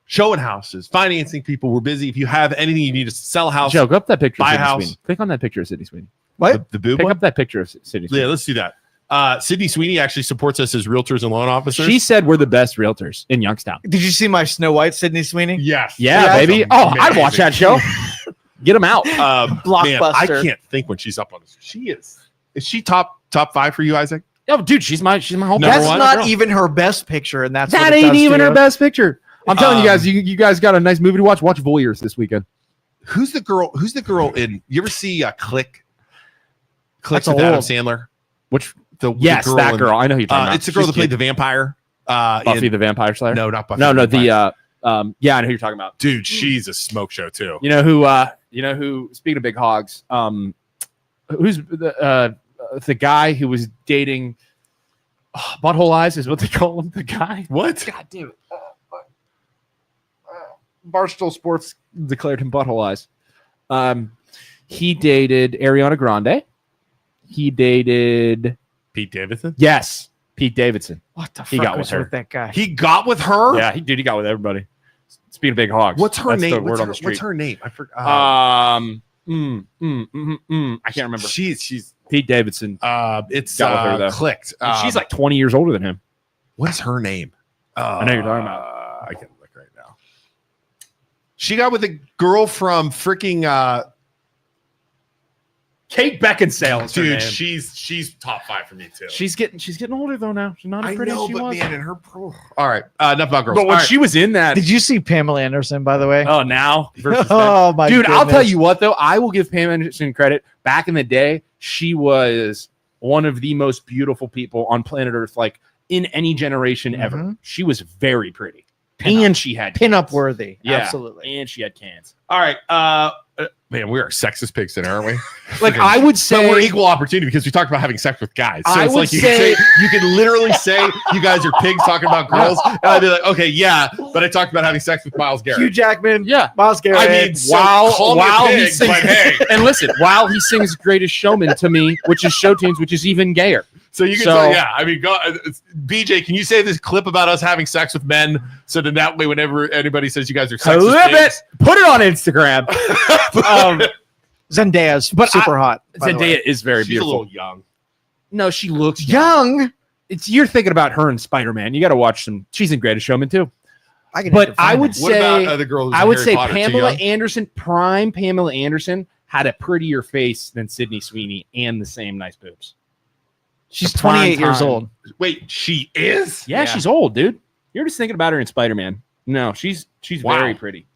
B: Showing houses, financing people. We're busy. If you have anything you need to sell a house,
A: Joe, go up that picture.
B: Buy a
A: of Sydney
B: house.
A: Sweeney. Click on that picture of Sydney Sweeney.
C: What?
B: The boob
A: Pick
B: one?
A: up that picture of Sydney Sweeney.
B: Yeah, let's do that. Sydney Sweeney actually supports us as realtors and loan officers.
A: She said we're the best realtors in Youngstown.
C: Did you see my Snow White Sydney Sweeney?
B: yes.
A: Yeah, baby. Oh, I'd watch that show. Get them out.
B: Man,
C: Blockbuster.
B: I can't think when she's up on this. She is. Is she top 5 for you, Isaac?
A: Oh, dude, she's my whole.
B: Number
C: That's
B: one
C: not
A: girl.
C: even her best picture, and that's
A: That
C: what it
A: ain't
C: does
A: even
C: to
A: her
C: you.
A: best picture. I'm telling you guys, you guys got a nice movie to watch. Watch Voyeurs this weekend.
B: Who's the girl in? You ever see Click? Click
C: That's
B: with Adam
C: old.
B: Sandler.
A: Which
B: The
A: yes,
B: girl
A: that
B: in-
A: girl. I know who you're talking about.
B: It's the girl
A: She's
B: that played
A: cute.
B: the vampire.
A: Buffy
B: in-
A: the Vampire Slayer.
B: No, not Buffy.
A: no,
B: the Vampire.
A: yeah, I know who you're talking about.
B: Dude, she's a smoke show too.
A: You know who? Speaking of big hogs, who's the guy who was dating Butthole Eyes is what they call him. The guy.
B: What?
A: God damn it. Barstool Sports declared him Butthole Eyes. He dated Ariana Grande. He dated
B: Pete Davidson.
A: yes, Pete Davidson.
C: What the
A: He
C: fuck
A: got
C: was
A: with her.
C: with that guy?
B: He got with her.
A: Yeah, he got with everybody. Speaking of big hogs,
B: What's her
A: that's
B: name?
A: The word
B: What's
A: on
B: her,
A: the street.
B: what's her name? I forgot.
A: I can't remember.
B: She's
A: Pete Davidson.
B: it's
A: Got with her, though.
B: Clicked.
A: She's like 20 years older than him.
B: what's her name?
A: I know you're talking about.
B: I can't look right now. She got with a girl from freaking
A: Kate Beckinsale is her
B: dude.
A: name.
B: She's top 5 for me too.
A: She's getting older though now. She's not as
B: I
A: pretty
B: know,
A: as she
B: but
A: was.
B: man, and her all right. Enough about girls.
A: But when
B: All right.
A: she was in that,
C: Did you see Pamela Anderson, by the way?
A: oh now versus then.
C: Oh my
A: Dude, I'll tell
C: goodness.
A: you what though, I will give Pam Anderson credit. Back in the day, she was one of the most beautiful people on planet Earth, like in any generation ever.
C: Mhm.
A: She was very pretty,
C: Pin-up.
A: and she had
C: Pin-up
A: cans.
C: worthy.
A: Yeah,
C: Absolutely.
A: and she had cans.
B: all right. Man, we are sexist pigs today, aren't we?
A: Like I would
B: So we're
A: say,
B: equal opportunity because we talked about having sex with guys. So
A: I
B: it's
A: would
B: like you
A: say-
B: can literally say you guys are pigs talking about girls. And I'd be like, okay, yeah, but I talked about having sex with Miles
C: Hugh
B: Garrett.
C: Jackman,
A: yeah.
C: Miles Garrett.
B: I mean, so
A: While
B: call me a
A: he
B: pig,
A: sings,
B: but hey.
A: and listen, while he sings "Greatest Showman" to me, which is show tunes, which is even gayer.
B: So you can
A: So-
B: tell, yeah. I mean, BJ, can you say this clip about us having sex with men so then that way, whenever anybody says you guys are sexist,
A: Clip
B: pigs-
A: it, put it on Instagram.
C: Zendaya's
A: But
C: super hot. by the way.
A: Zendaya is very
B: she's a
A: beautiful.
B: little young.
A: No, she looks young.
C: Young.
A: You're thinking about her in Spider-Man. You got to watch some. She's in Greatest Showman too.
C: I can
A: But I would
B: What about
A: say,
B: the girl who's
A: I
B: in
A: would
B: Harry
A: say
B: Potter, too
A: Pamela
B: young?
A: Anderson, prime Pamela Anderson, had a prettier face than Sydney Sweeney and the same nice boobs.
C: She's
A: The prime
C: 28 years
A: time.
C: old.
B: Wait, she is?
A: Yeah, she's old, dude. You're just thinking about her in Spider-Man. No, she's
B: Wow.
A: very pretty.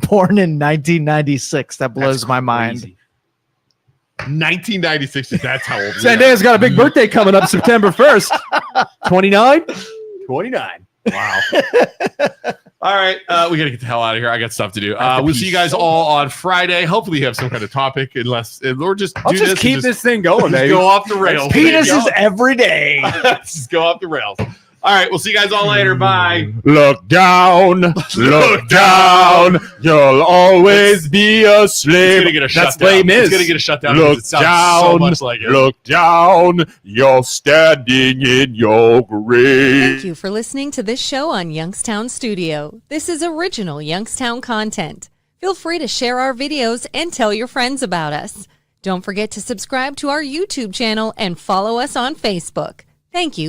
C: Born in 1996. That blows
B: That's
C: my mind.
B: crazy. 1996. That's how old. we are.
A: Zendaya's got a big birthday coming up September 1st. 29? 29.
B: Wow. All right. We got to get the hell out of here. I got stuff to do.
A: I have to
B: We'll
A: pee
B: see you guys
A: so
B: all on Friday. Hopefully you have some kind of topic or just
A: I'll
B: do
A: just
B: this
A: keep
B: and
A: this thing going,
B: just
A: baby.
B: go off the rails.
C: Penises every day.
B: Just go off the rails. All right. We'll see you guys all later. Bye.
A: Look down, look down. You'll always be a
B: It's
A: slave.
B: gonna get a
A: That's
B: shutdown.
A: Les Mis.
B: It's gonna get a shutdown.
A: Look
B: because it sounds so
A: down,
B: much like it.
A: look down. You're standing in your grave.
G: Thank you for listening to this show on Youngstown Studio. This is original Youngstown content. Feel free to share our videos and tell your friends about us. Don't forget to subscribe to our YouTube channel and follow us on Facebook. Thank you.